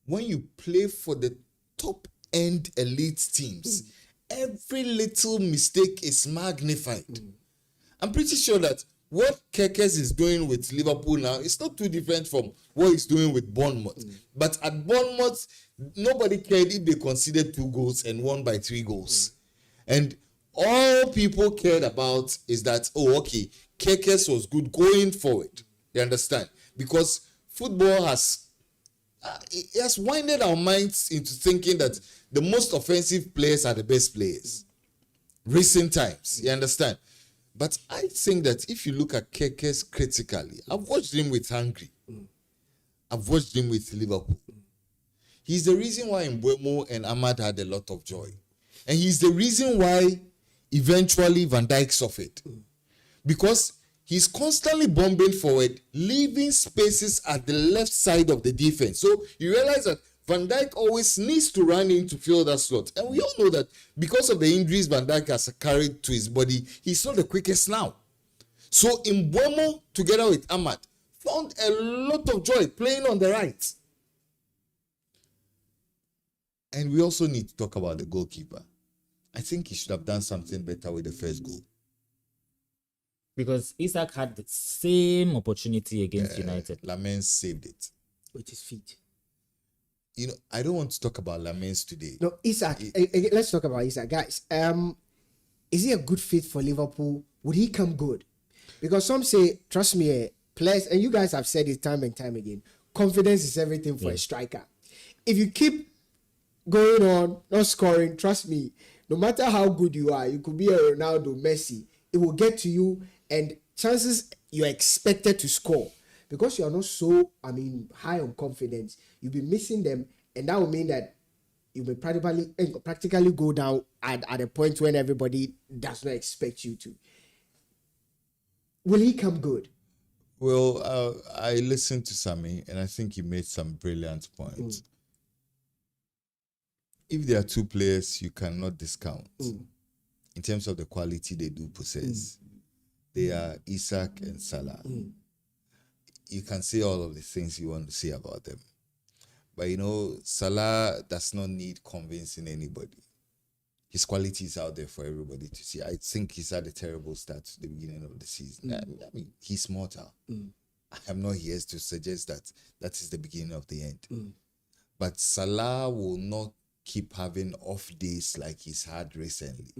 When you play for the top-end elite teams, every little mistake is magnified. I'm pretty sure that what Kekes is doing with Liverpool now is not too different from what he's doing with Bournemouth. But at Bournemouth, nobody cared if they conceded 2 goals and won by 3 goals. And all people cared about is that, Kekes was good going forward. You understand? Because football has winded our minds into thinking that the most offensive players are the best players. Recent times, you understand? But I think that if you look at Kekes critically, I've watched him with Hungary. I've watched him with Liverpool. He's the reason why Mbuemo and Ahmad had a lot of joy. And he's the reason why eventually Van Dijk suffered. Because he's constantly bombing forward, leaving spaces at the left side of the defense. So you realize that Van Dijk always needs to run in to fill that slot. And we all know that because of the injuries Van Dijk has carried to his body, he's not the quickest now. So Mbuemo, together with Ahmad, found a lot of joy playing on the right. And we also need to talk about the goalkeeper. I think he should have done something better with the first goal. Because Isak had the same opportunity against United. Lamens saved it. With his feet. I don't want to talk about Lamens today. No, Isak. Let's talk about Isak, guys. Is he a good fit for Liverpool? Would he come good? Because some say, trust me, players, and you guys have said it time and time again, confidence is everything for a striker. If you keep going on, not scoring, trust me, no matter how good you are, you could be a Ronaldo, Messi, it will get to you, and chances you're expected to score. Because you are not so, high on confidence, you'll be missing them, and that will mean that you may practically go down at a point when everybody does not expect you to. Will he come good? Well, I listened to Sammy, and I think he made some brilliant points. If there are two players you cannot discount in terms of the quality they do possess, they are Isak and Salah. You can say all of the things you want to say about them. But Salah does not need convincing anybody. His quality is out there for everybody to see. I think he's had a terrible start to the beginning of the season. He's mortal. I'm not here to suggest that is the beginning of the end. But Salah will not keep having off days like he's had recently.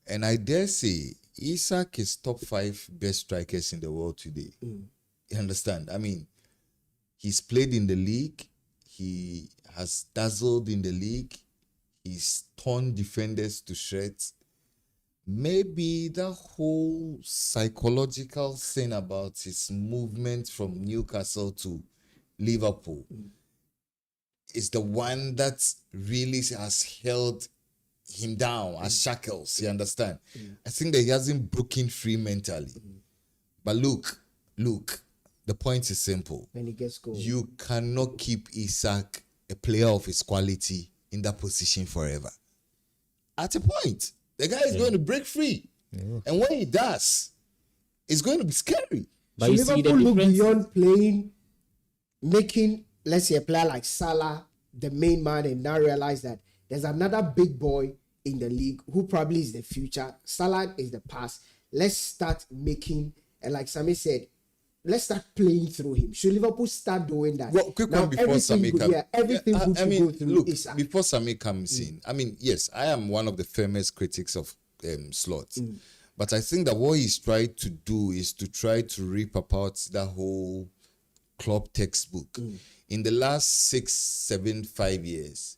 And I dare say, Isak is top 5 best strikers in the world today. You understand? He's played in the league. He has dazzled in the league. He's torn defenders to shreds. Maybe the whole psychological thing about his movement from Newcastle to Liverpool is the one that really has held him down as shackles. You understand? I think that he hasn't broken free mentally. But look, the point is simple. When he gets goal. You cannot keep Isak, a player of his quality, in that position forever. At a point, the guy is going to break free. And when he does, it's going to be scary. But so you see the Liverpool look difference beyond playing, making, let's say, a player like Salah the main man, and now realize that there's another big boy in the league who probably is the future. Salah is the past. Let's start making, and like Sammy said, let's start playing through him. Should Liverpool start doing that? Well, quick one before Sammy comes. Everything go through Isak. Before Sammy comes in, yes, I am one of the firmest critics of Slots. But I think that what he's tried to do is to try to rip apart that whole club textbook. In the last 6, 7, 5 years,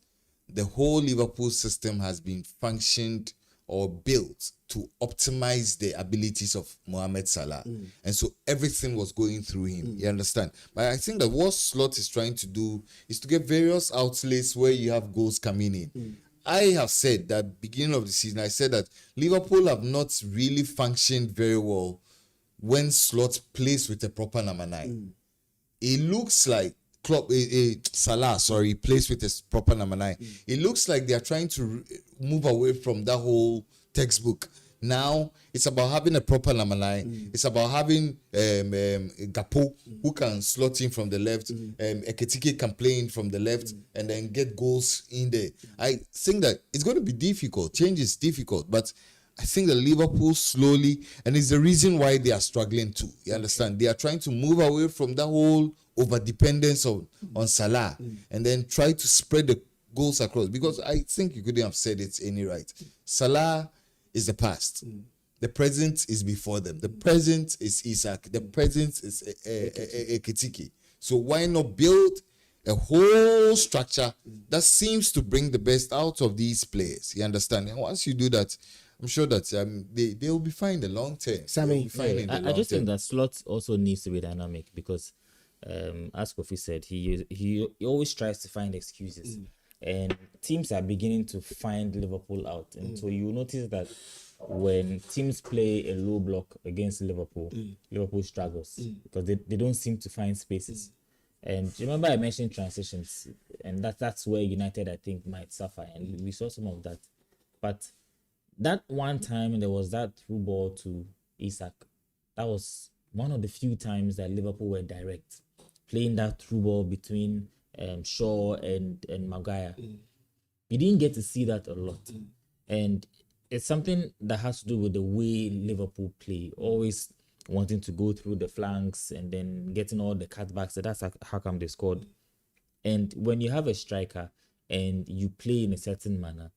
the whole Liverpool system has been functioned or built to optimize the abilities of Mohamed Salah. And so everything was going through him. You understand? But I think that what Slot is trying to do is to get various outlets where you have goals coming in. I have said that beginning of the season, I said that Liverpool have not really functioned very well when Slot plays with a proper number 9. It looks like Salah plays with a proper number 9. It looks like they are trying to move away from that whole textbook. Now it's about having a proper number 9. It's about having Gapo who can slot in from the left. Ekitike can play in from the left and then get goals in there. I think that it's going to be difficult. Change is difficult, but I think that Liverpool slowly, and it's the reason why they are struggling too. You understand? They are trying to move away from that whole over-dependence on Salah and then try to spread the goals across. Because I think you couldn't have said it any right. Salah is the past. The present is before them. The present is Isak. The present is Ekitike. So why not build a whole structure that seems to bring the best out of these players? You understand? And once you do that, I'm sure that they will be fine in the long term. Sammy, I just think that Slot also needs to be dynamic because, as Kofi said, he always tries to find excuses. And teams are beginning to find Liverpool out. And so you notice that when teams play a low block against Liverpool, Liverpool struggles because they don't seem to find spaces. And remember I mentioned transitions, and that's where United, I think, might suffer. And we saw some of that. But that one time there was that through ball to Isak. That was one of the few times that Liverpool were direct, playing that through ball between Shaw and Maguire. You didn't get to see that a lot. And it's something that has to do with the way Liverpool play, always wanting to go through the flanks and then getting all the cutbacks. So that's how come they scored. And when you have a striker and you play in a certain manner,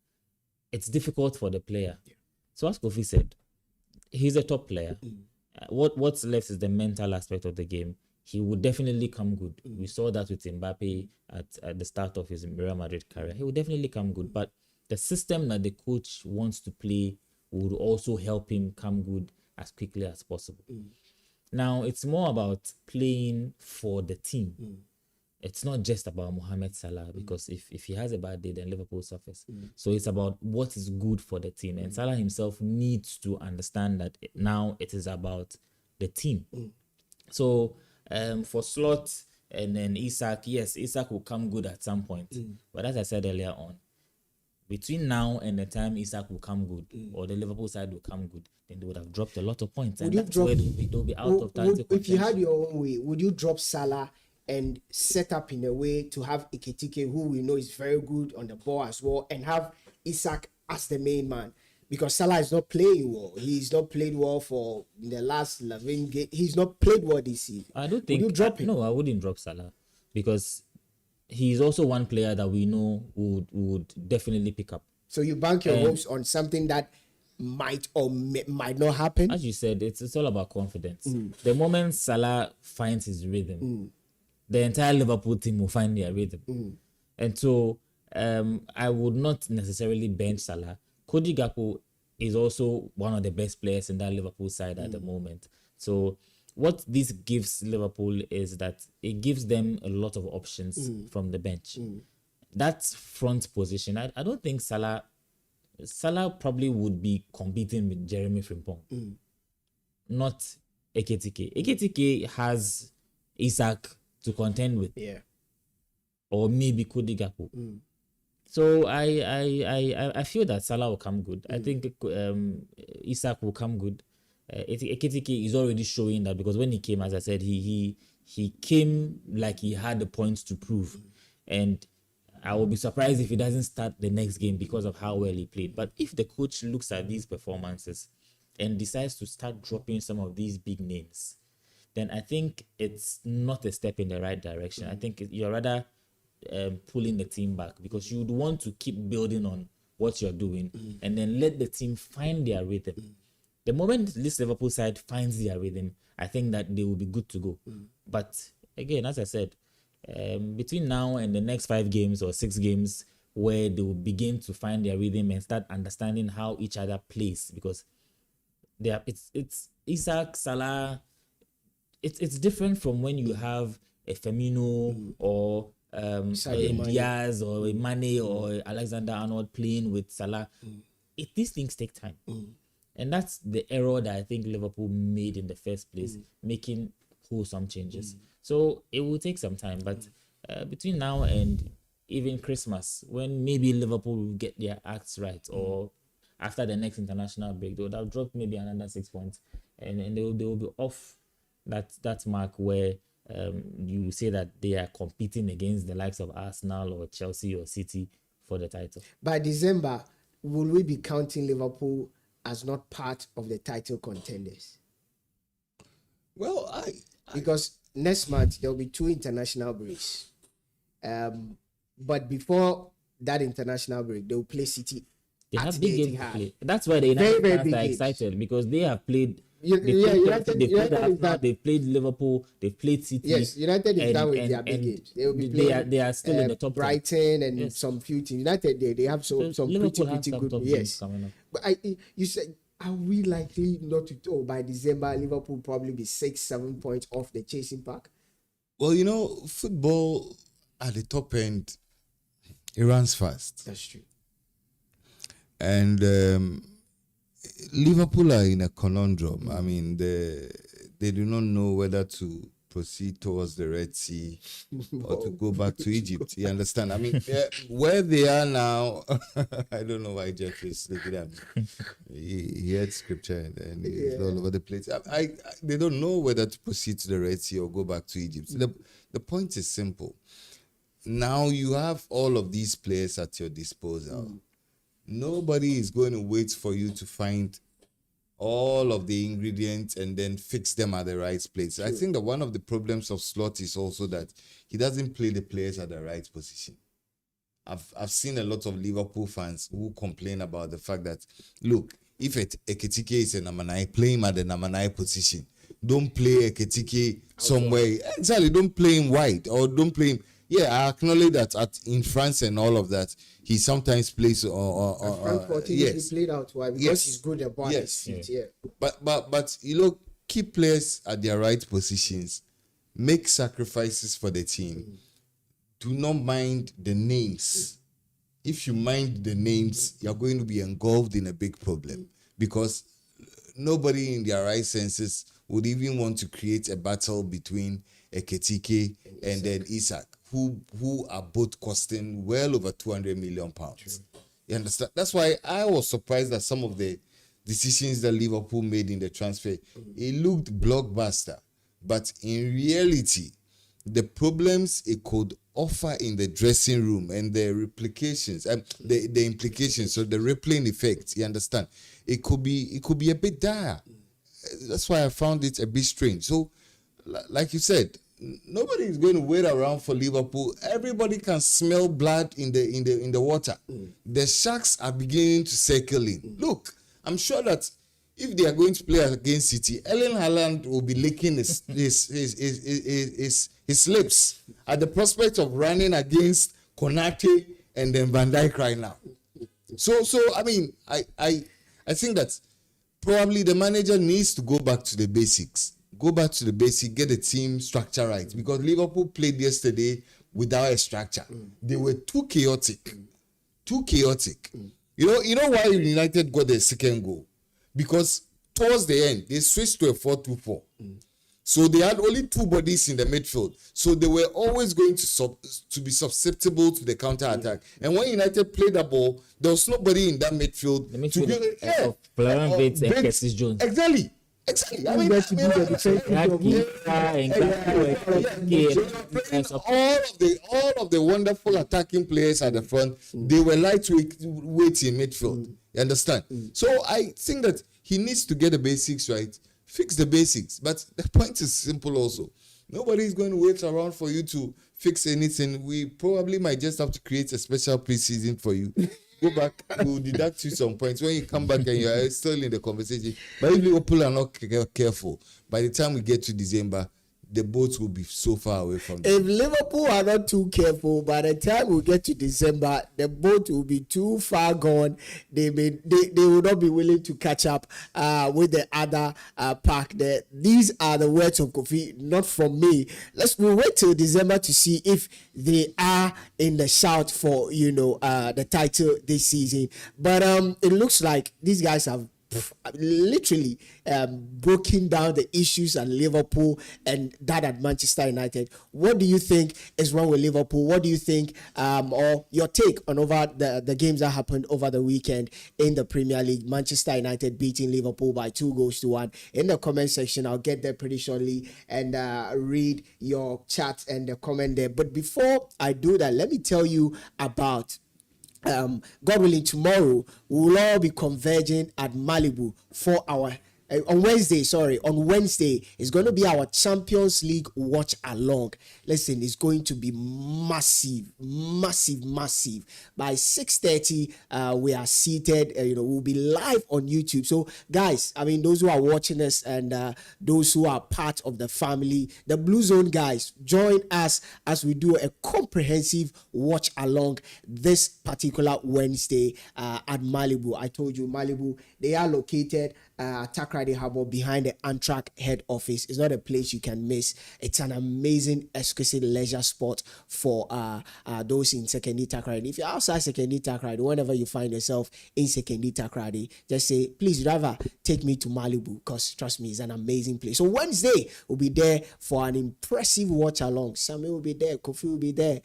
it's difficult for the player. So as Kofi said, he's a top player. What's left is the mental aspect of the game. He would definitely come good. We saw that with Mbappe at the start of his Real Madrid career. He would definitely come good. But the system that the coach wants to play would also help him come good as quickly as possible. Now, it's more about playing for the team. It's not just about Mohamed Salah, because if he has a bad day, then Liverpool suffers. So it's about what is good for the team. And Salah himself needs to understand that now it is about the team. So for Slot and then Isak, yes, Isak will come good at some point. But as I said earlier on, between now and the time Isak will come good, or the Liverpool side will come good, then they would have dropped a lot of points. And that's where they'll be out of title If you had your own way, would you drop Salah and set up in a way to have Ekitike, who we know is very good on the ball as well, and have Isak as the main man? Because Salah is not playing well. He's not played well for the last 11 games. He's not played well this season. I don't think... Would you drop him? No, I wouldn't drop Salah, because he's also one player that we know would definitely pick up. So you bank your hopes on something that might or might not happen? As you said, it's all about confidence. The moment Salah finds his rhythm, the entire Liverpool team will find their rhythm. And so I would not necessarily bench Salah. Cody Gakpo is also one of the best players in that Liverpool side at the moment. So what this gives Liverpool is that it gives them a lot of options from the bench. That front position, I don't think Salah probably would be competing with Jeremy Frimpong. Not Ekitike. Ekitike has Isak to contend with. Or maybe Cody Gakpo. So I feel that Salah will come good. I think Isak will come good. Ekitike is already showing that, because when he came, as I said, he came like he had the points to prove. And I will be surprised if he doesn't start the next game because of how well he played. But if the coach looks at these performances and decides to start dropping some of these big names, then I think it's not a step in the right direction. I think you're rather pulling the team back, because you would want to keep building on what you're doing and then let the team find their rhythm. The moment this Liverpool side finds their rhythm, I think that they will be good to go. But again, as I said, between now and the next 5 games or 6 games, where they will begin to find their rhythm and start understanding how each other plays, because it's Isak, Salah. It's different from when you have a Firmino or a Diaz or a Mane or Alexander Arnold playing with Salah. These things take time. And that's the error that I think Liverpool made in the first place, making wholesome changes. So it will take some time, but between now and even Christmas, when maybe Liverpool will get their acts right, or after the next international break, they would have dropped maybe another 6 points, and they will be off that mark where you say that they are competing against the likes of Arsenal or Chelsea or City for the title. By December, will we be counting Liverpool as not part of the title contenders? Well, because next month there will be 2 international breaks. But before that international break, they will play City. They have big games to play. That's why the United fans are excited, because they have played. They've played Liverpool, they've played City. Yes, United is done with their big games. They will be playing. They are still in the top. Brighton and some few teams. United, they have some pretty good. Yes, but you said, are we likely not to? By December, Liverpool probably be 6-7 points off the chasing pack? Well, football at the top end, it runs fast. That's true. And Liverpool are in a conundrum. I mean, they do not know whether to proceed towards the Red Sea or to go back to Egypt. You understand? I mean, where they are now, I don't know why Jeff is looking at me. He had scripture and he's all over the place. They don't know whether to proceed to the Red Sea or go back to Egypt. The point is simple. now you have all of these players at your disposal. Nobody is going to wait for you to find all of the ingredients and then fix them at the right place. I think that one of the problems of Slot is also that he doesn't play the players at the right position. I've seen a lot of Liverpool fans who complain about the fact that, look, if Ekitike is a number 9, play him at the number 9 position. Don't play Ekitike somewhere. Exactly, don't play him wide or don't play him. Yeah, I acknowledge that in France and all of that, he sometimes plays Frankfurt, yes. he played out wide because he's good at ball his feet. Yeah. But you know, keep players at their right positions, make sacrifices for the team. Do not mind the names. If you mind the names, you're going to be engulfed in a big problem because nobody in their right senses would even want to create a battle between Ekitike and then Isak, who are both costing well over 200 million pounds. You understand? That's why I was surprised at some of the decisions that Liverpool made in the transfer. It looked blockbuster, but in reality, the problems it could offer in the dressing room and the replications and the implications, so the rippling effect, you understand, it could be a bit dire. That's why I found it a bit strange. So like you said, nobody is going to wait around for Liverpool. Everybody can smell blood in the water. The sharks are beginning to circle in. Look, I'm sure that if they are going to play against City, Erling Haaland will be licking his lips at the prospect of running against Konate and then Van Dijk right now. So I mean, I think that probably the manager needs to go back to the basics. Go back to the basic, get the team structure right. Because Liverpool played yesterday without a structure. They were too chaotic. You know why United got their second goal? Because towards the end, they switched to a 4-2-4. So they had only two bodies in the midfield. So they were always going to be susceptible to the counter-attack. And when United played the ball, there was nobody in that midfield. The midfield of Florian Bates and Curtis Jones. Exactly. I mean, all of the wonderful attacking players at the front, they were lightweight in midfield. You understand? So I think that he needs to get the basics right, fix the basics. But the point is simple also. Nobody is going to wait around for you to fix anything. We probably might just have to create a special preseason for you. Go back, we'll deduct you some points. When you come back and you're still in the conversation, but if Liverpool are not careful, by the time we get to December, the boats will be so far away from them. If Liverpool are not too careful, by the time we get to December, the boat will be too far gone. They will not be willing to catch up with the other pack. These are the words of Kofi, not from me. We'll wait till December to see if they are in the shout for the title this season. But it looks like these guys have literally broken down the issues at Liverpool and that at Manchester United. What do you think is wrong with Liverpool? What do you think, or your take on over the games that happened over the weekend in the Premier League? Manchester United beating Liverpool by 2-1 in the comment section. I'll get there pretty shortly and read your chat and the comment there. But before I do that, let me tell you about God willing, tomorrow we will all be converging at Malibu for our on Wednesday it's going to be our Champions League watch along. Listen, it's going to be massive. By 6:30 we are seated, we'll be live on YouTube. So guys, I mean, those who are watching us and those who are part of the family, the Blue Zone guys, join us as we do a comprehensive watch along this particular Wednesday at Malibu. I told you, Malibu, they are located Takrady Harbour behind the Amtrak head office. It's not a place you can miss. It's an amazing, exquisite leisure spot for those in Sekondi Takrady. If you're outside Sekondi Takrady, whenever you find yourself in Sekondi Takrady, just say, please driver, take me to Malibu, because trust me, it's an amazing place. So Wednesday, we'll be there for an impressive watch along. Sammy will be there, Kofi will be there,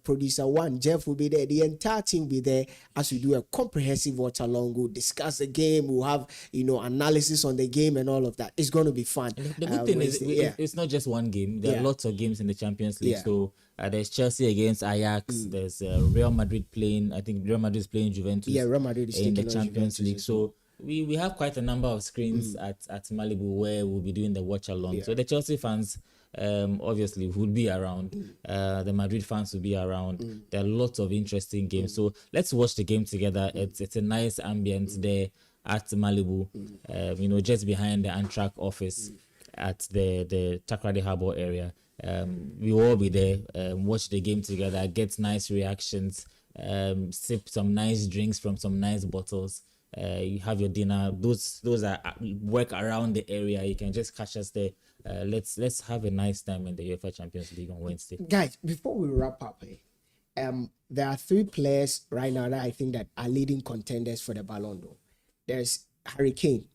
producer one, Jeff will be there, the entire team will be there as we do a comprehensive watch along. We'll discuss the game, we'll have analysis on the game and all of that. It's going to be fun. The good thing is it's not just one game. There are lots of games in the Champions League. So there's Chelsea against Ajax. There's Real Madrid playing. I think Real Madrid is playing Juventus. Yeah, Real Madrid is in the taking on Champions Juventus League. as well. So we have quite a number of screens at Malibu where we'll be doing the watch along. So the Chelsea fans obviously will be around. The Madrid fans will be around. There are lots of interesting games. So let's watch the game together. It's a nice ambience there at Malibu, just behind the Amtrak office at the Takoradi Harbour area. We will all be there, watch the game together, get nice reactions, sip some nice drinks from some nice bottles. You have your dinner. Those are work around the area. You can just catch us there. Let's have a nice time in the UEFA Champions League on Wednesday. Guys, before we wrap up, there are 3 players right now that I think that are leading contenders for the Ballon d'Or. There's Harry Kane,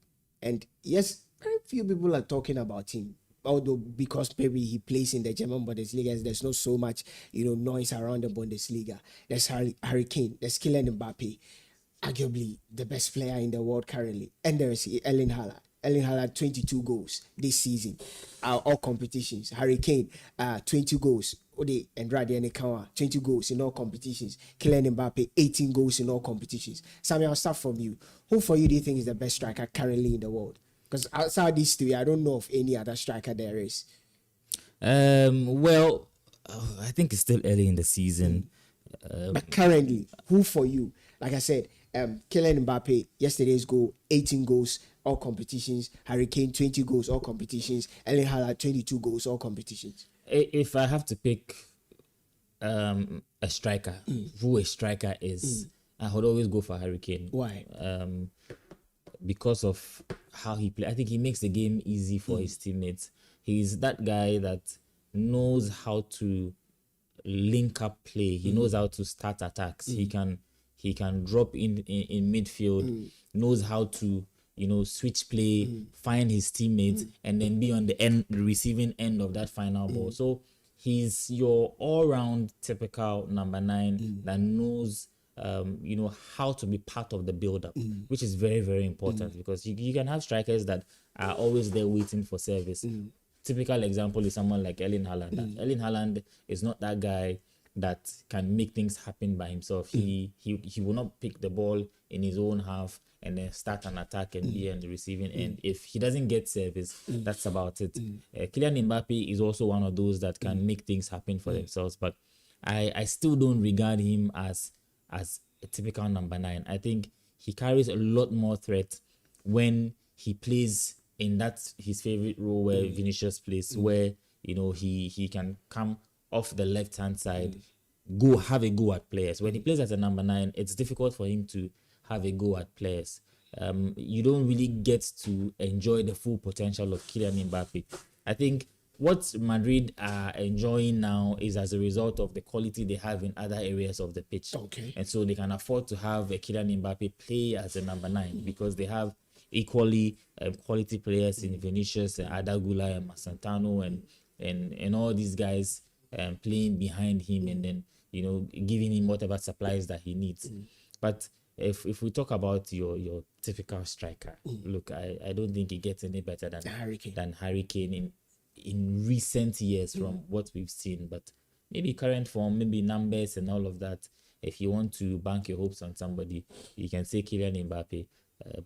and yes, very few people are talking about him. Although because maybe he plays in the German Bundesliga, there's not so much noise around the Bundesliga. There's Harry Kane. There's Kylian Mbappe, arguably the best player in the world currently, and there is Erling Haaland. Erling Haaland 22 goals this season, all competitions. Harry Kane 20 goals. Ode Andrade and Kawa 20 goals in all competitions. Kylian Mbappe 18 goals in all competitions. Sammy, I'll start from you. Who for you do you think is the best striker currently in the world? Because outside these 3, I don't know of any other striker there is. Well, I think it's still early in the season. But currently, who for you? Like I said, Kylian Mbappe, yesterday's goal, 18 goals, all competitions. Harry Kane, 20 goals, all competitions. Erling Haaland, 22 goals, all competitions. If I have to pick a striker, who a striker is, I would always go for Harry Kane. Why? Because of how he plays. I think he makes the game easy for his teammates. He's that guy that knows how to link up play. He knows how to start attacks. He can drop in midfield. Knows how to switch play, find his teammates, and then be on the receiving end of that final ball. So he's your all-round typical number 9 that knows how to be part of the build-up, which is very, very important because you can have strikers that are always there waiting for service. Typical example is someone like Erling Haaland. Erling Haaland is not that guy that can make things happen by himself. He will not pick the ball in his own half and then start an attack and be on the receiving end. If he doesn't get service, that's about it. Kylian Mbappe is also one of those that can make things happen for themselves, but I still don't regard him as a typical number 9. I think he carries a lot more threat when he plays in that his favorite role where Vinicius plays, where he can come off the left hand side, have a go at players. When he plays as a number 9, it's difficult for him to have a go at players. You don't really get to enjoy the full potential of Kylian Mbappe. I think what Madrid are enjoying now is as a result of the quality they have in other areas of the pitch. Okay. And so they can afford to have a Kylian Mbappe play as a number 9 because they have equally quality players in Vinicius and Adagula and Masantano and all these guys playing behind him and then giving him whatever supplies that he needs. But if we talk about your typical striker, look, I don't think it gets any better than Harry Kane in recent years from what we've seen. But maybe current form, maybe numbers and all of that. If you want to bank your hopes on somebody, you can say Kylian Mbappe.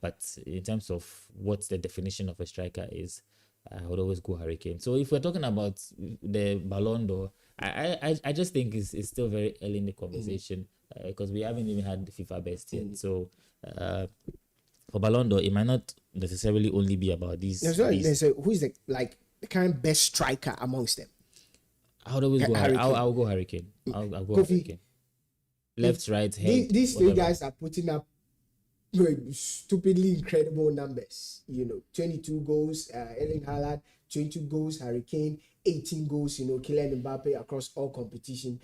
But in terms of what the definition of a striker is, I would always go Harry Kane. So if we're talking about the Ballon d'Or, I just think it's still very early in the conversation because we haven't even had the FIFA best yet. So for Ballon d'Or, it might not necessarily only be about these. Who is the current best striker amongst them? I would always go I'll go Harry Kane. I'll go Harry Kane. Left, right, head. These 3 guys are putting up stupidly incredible numbers. 22 goals, Erling Haaland, 20 goals, Harry Kane, 18 goals, Kylian Mbappe across all competition.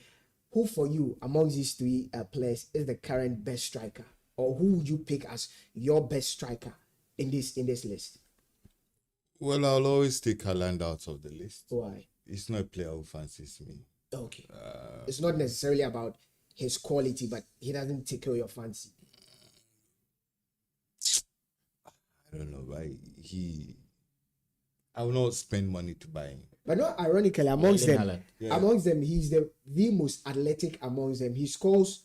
Who for you amongst these 3 players is the current best striker? Or who would you pick as your best striker in this list? Well, I'll always take Haaland out of the list. Why? He's not a player who fancies me. Okay. It's not necessarily about his quality, but he doesn't tickle your fancy. I I don't know, right? I will not spend money to buy him. But not ironically, amongst Erling them, Haaland. he's the most athletic amongst them. He scores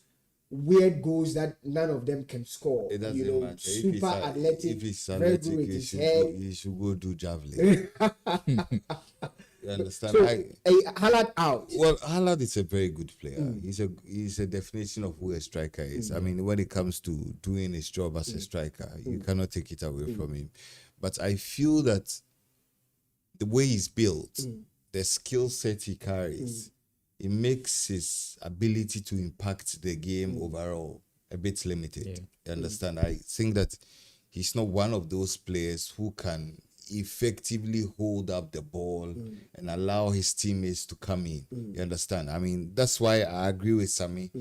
weird goals that none of them can score. It doesn't You know, matter. super athletic, If he's very good athletic, with he his should, head. he should go do javelin. You understand? So, Haaland out. Well, Haaland is a very good player. He's a definition of who a striker is. I mean, when it comes to doing his job as a striker, you cannot take it away from him. But I feel that the way he's built, the skill set he carries, it makes his ability to impact the game overall a bit limited. Yeah. You understand? I think that he's not one of those players who can effectively hold up the ball and allow his teammates to come in. You understand? I mean, that's why I agree with Sammy.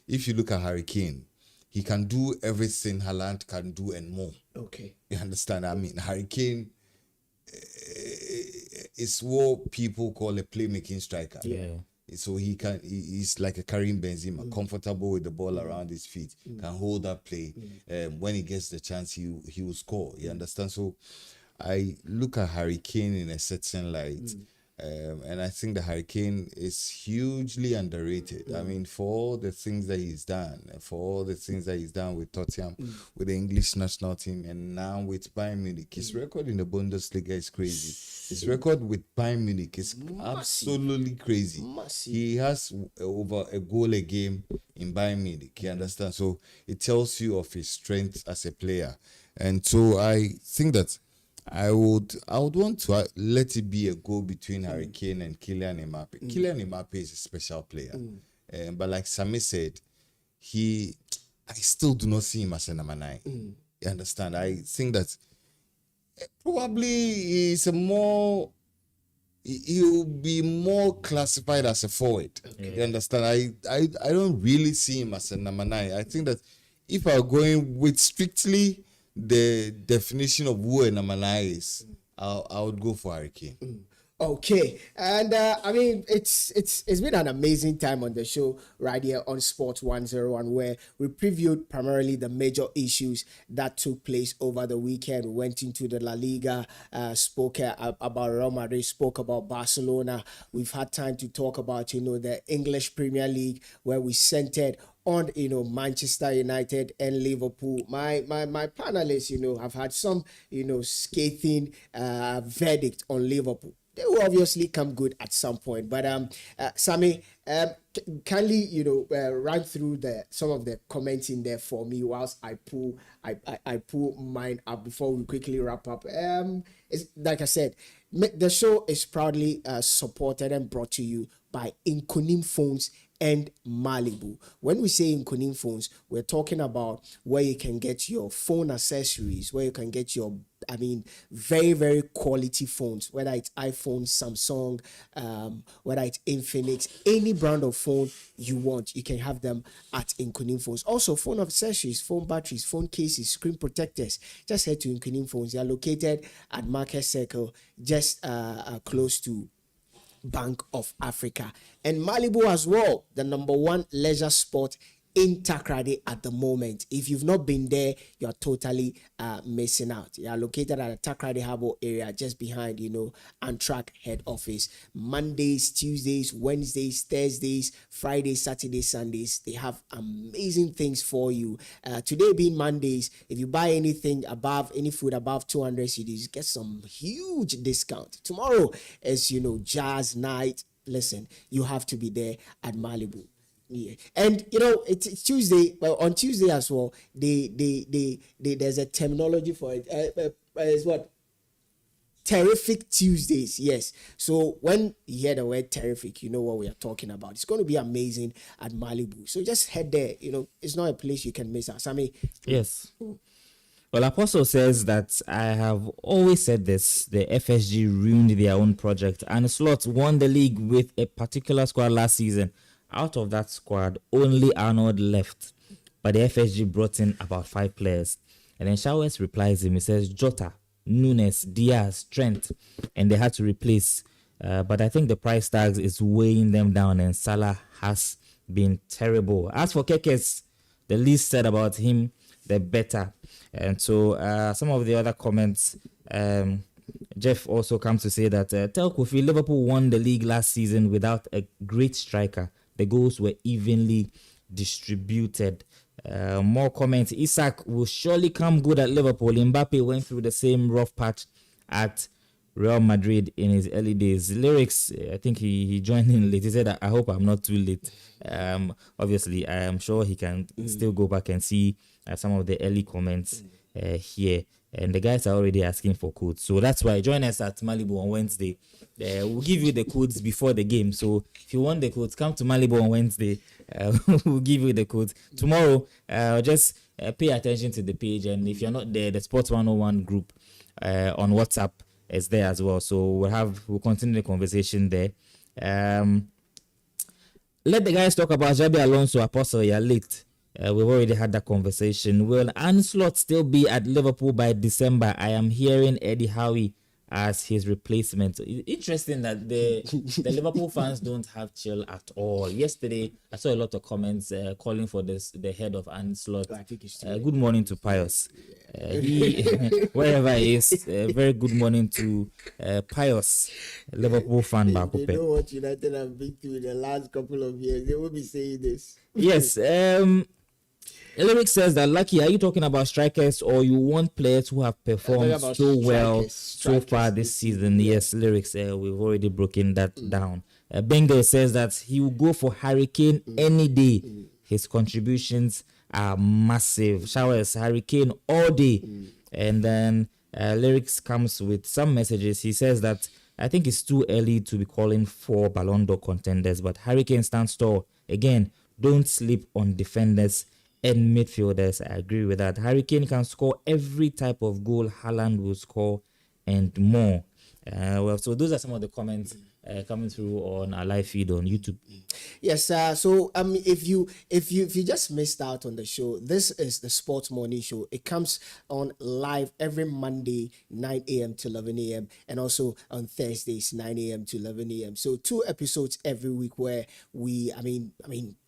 If you look at Harry Kane, he can do everything Haaland can do and more. Okay. You understand? I mean, Harry Kane is what people call a playmaking striker. Yeah. So he's like a Karim Benzema, comfortable with the ball around his feet, can hold that play. When he gets the chance, he will score. You understand? So I look at Harry Kane in a certain light. And I think the Harry Kane is hugely underrated. I mean, for all the things that he's done, with Tottenham, with the English national team, and now with Bayern Munich, his record in the Bundesliga is crazy. His record with Bayern Munich is absolutely crazy. Massive. He has over a goal a game in Bayern Munich. You understand? So it tells you of his strength as a player. And so I think that I would want to let it be a go between Harry Kane and Kylian Mbappe. Kylian Mbappe is a special player. But like Sami said, I still do not see him as a number 9. You understand? I think that probably he'll be more classified as a forward. You understand? I don't really see him as a number 9. I think that if I'm going with strictly the definition of who a number 9 is, I would go for Harry Kane. Okay, and I mean it's been an amazing time on the show right here on Sports 101, where we previewed primarily the major issues that took place over the weekend. We went into the La Liga, spoke about Real Madrid, spoke about Barcelona. We've had time to talk about the English Premier League, where we centered on Manchester United and Liverpool. My panelists have had some scathing verdict on Liverpool. They will obviously come good at some point. But Sammy, kindly run through some of the comments in there for me whilst I pull mine up before we quickly wrap up. It's, like I said, the show is proudly supported and brought to you by Inconim Phones and Malibu. When we say Inconim Phones, we're talking about where you can get your phone accessories, where you can get your very, very quality phones, whether it's iPhone, Samsung, whether it's Infinix, any brand of phone you want, you can have them at Inconim Phones. Also, phone accessories, phone batteries, phone cases, screen protectors. Just head to Inconim Phones. They are located at Market Circle, just close to Bank of Africa. And Malibu as well, the number 1 leisure spot in Takrady at the moment. If you've not been there, you're totally missing out. You are located at the Takrady Harbour area, just behind Amtrak head office. Mondays, Tuesdays, Wednesdays, Thursdays, Fridays, Saturdays, Sundays, they have amazing things for you. Today being Mondays, if you buy any food above 200 cedis, get some huge discount. Tomorrow is jazz night. Listen, you have to be there at Malibu. Yeah, and it's Tuesday. Well, on Tuesday as well, there's a terminology for it. It's what? Terrific Tuesdays. Yes. So when you hear the word terrific, you know what we are talking about. It's going to be amazing at Malibu. So just head there. It's not a place you can miss out. Sammy. Yes. Well, Apostle says that I have always said this. The FSG ruined their own project, and Slot won the league with a particular squad last season. Out of that squad, only Arnold left, but the FSG brought in about 5 players. And then Showers replies him. He says Jota, Nunes, Diaz, Trent, and they had to replace. But I think the price tags is weighing them down, and Salah has been terrible. As for Kekes, the least said about him, the better. And so some of the other comments, Jeff also comes to say that tell Kofi, Liverpool won the league last season without a great striker. The goals were evenly distributed. More comments. Isak will surely come good at Liverpool. Mbappe went through the same rough patch at Real Madrid in his early days. Lyrics, I think he joined in late. He said, I hope I'm not too late. Obviously, I am sure he can still go back and see some of the early comments here. And the guys are already asking for codes. So that's why join us at Malibu on Wednesday. We'll give you the codes before the game. So if you want the codes, come to Malibu on Wednesday. We'll give you the codes. Tomorrow, just pay attention to the page. And if you're not there, the Sports 101 group on WhatsApp is there as well. So we'll continue the conversation there. Let the guys talk about Xabi Alonso. Apostle, you're late. We've already had that conversation. Will Anslot still be at Liverpool by December? I am hearing Eddie Howe as his replacement. Interesting that the Liverpool fans don't have chill at all. Yesterday, I saw a lot of comments calling for the head of Anslot. Good morning to Pius. He, wherever he is, very good morning to Pius, Liverpool fan. They know what United have been through in the last couple of years. They will be saying this. Yes. Lyric says that, Lucky, are you talking about strikers or you want players who have performed so well so far this season? Yes, Lyrics, we've already broken that down. Bengal says that he will go for Harry Kane any day. His contributions are massive. Showers, Harry Kane all day. And then Lyrics comes with some messages. He says that I think it's too early to be calling for Ballon d'Or contenders, but Harry Kane stands tall. Again, don't sleep on defenders and midfielders. I agree with that. Harry Kane can score every type of goal Haaland will score and more. So those are some of the comments coming through on our live feed on YouTube. Yes, so if you just missed out on the show, this is the Sports Morning Show. It comes on live every Monday 9 a.m. to 11 a.m. and also on Thursdays 9 a.m. to 11 a.m. So 2 episodes every week where we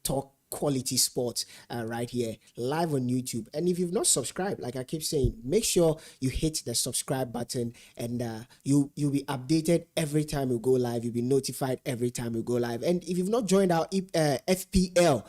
talk quality sports right here live on YouTube. And if you've not subscribed, like I keep saying, make sure you hit the subscribe button, and you'll be updated every time we go live. You'll be notified every time we go live. And if you've not joined our FPL,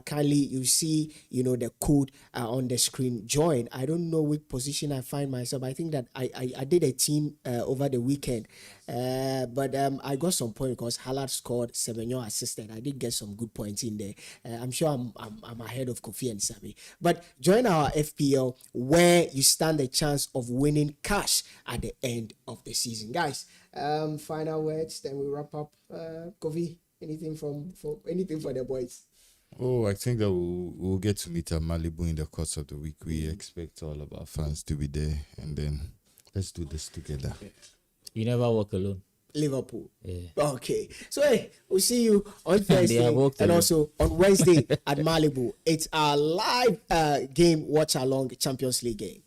kindly you see the code on the screen. Join. I don't know which position I find myself. I think that I did a team over the weekend. But I got some points because Haaland scored, Semenyo assisted. I did get some good points in there. I'm sure I'm ahead of Kofi and Sammy. But join our FPL where you stand a chance of winning cash at the end of the season. Guys, final words, then we wrap up. Kofi, anything for the boys? Oh, I think that we'll get to meet at Malibu in the course of the week. We expect all of our fans to be there, and then let's do this together. You never walk alone. Liverpool. Yeah. Okay. So hey, we'll see you on Thursday and also on Wednesday at Malibu. It's our live game watch along Champions League game.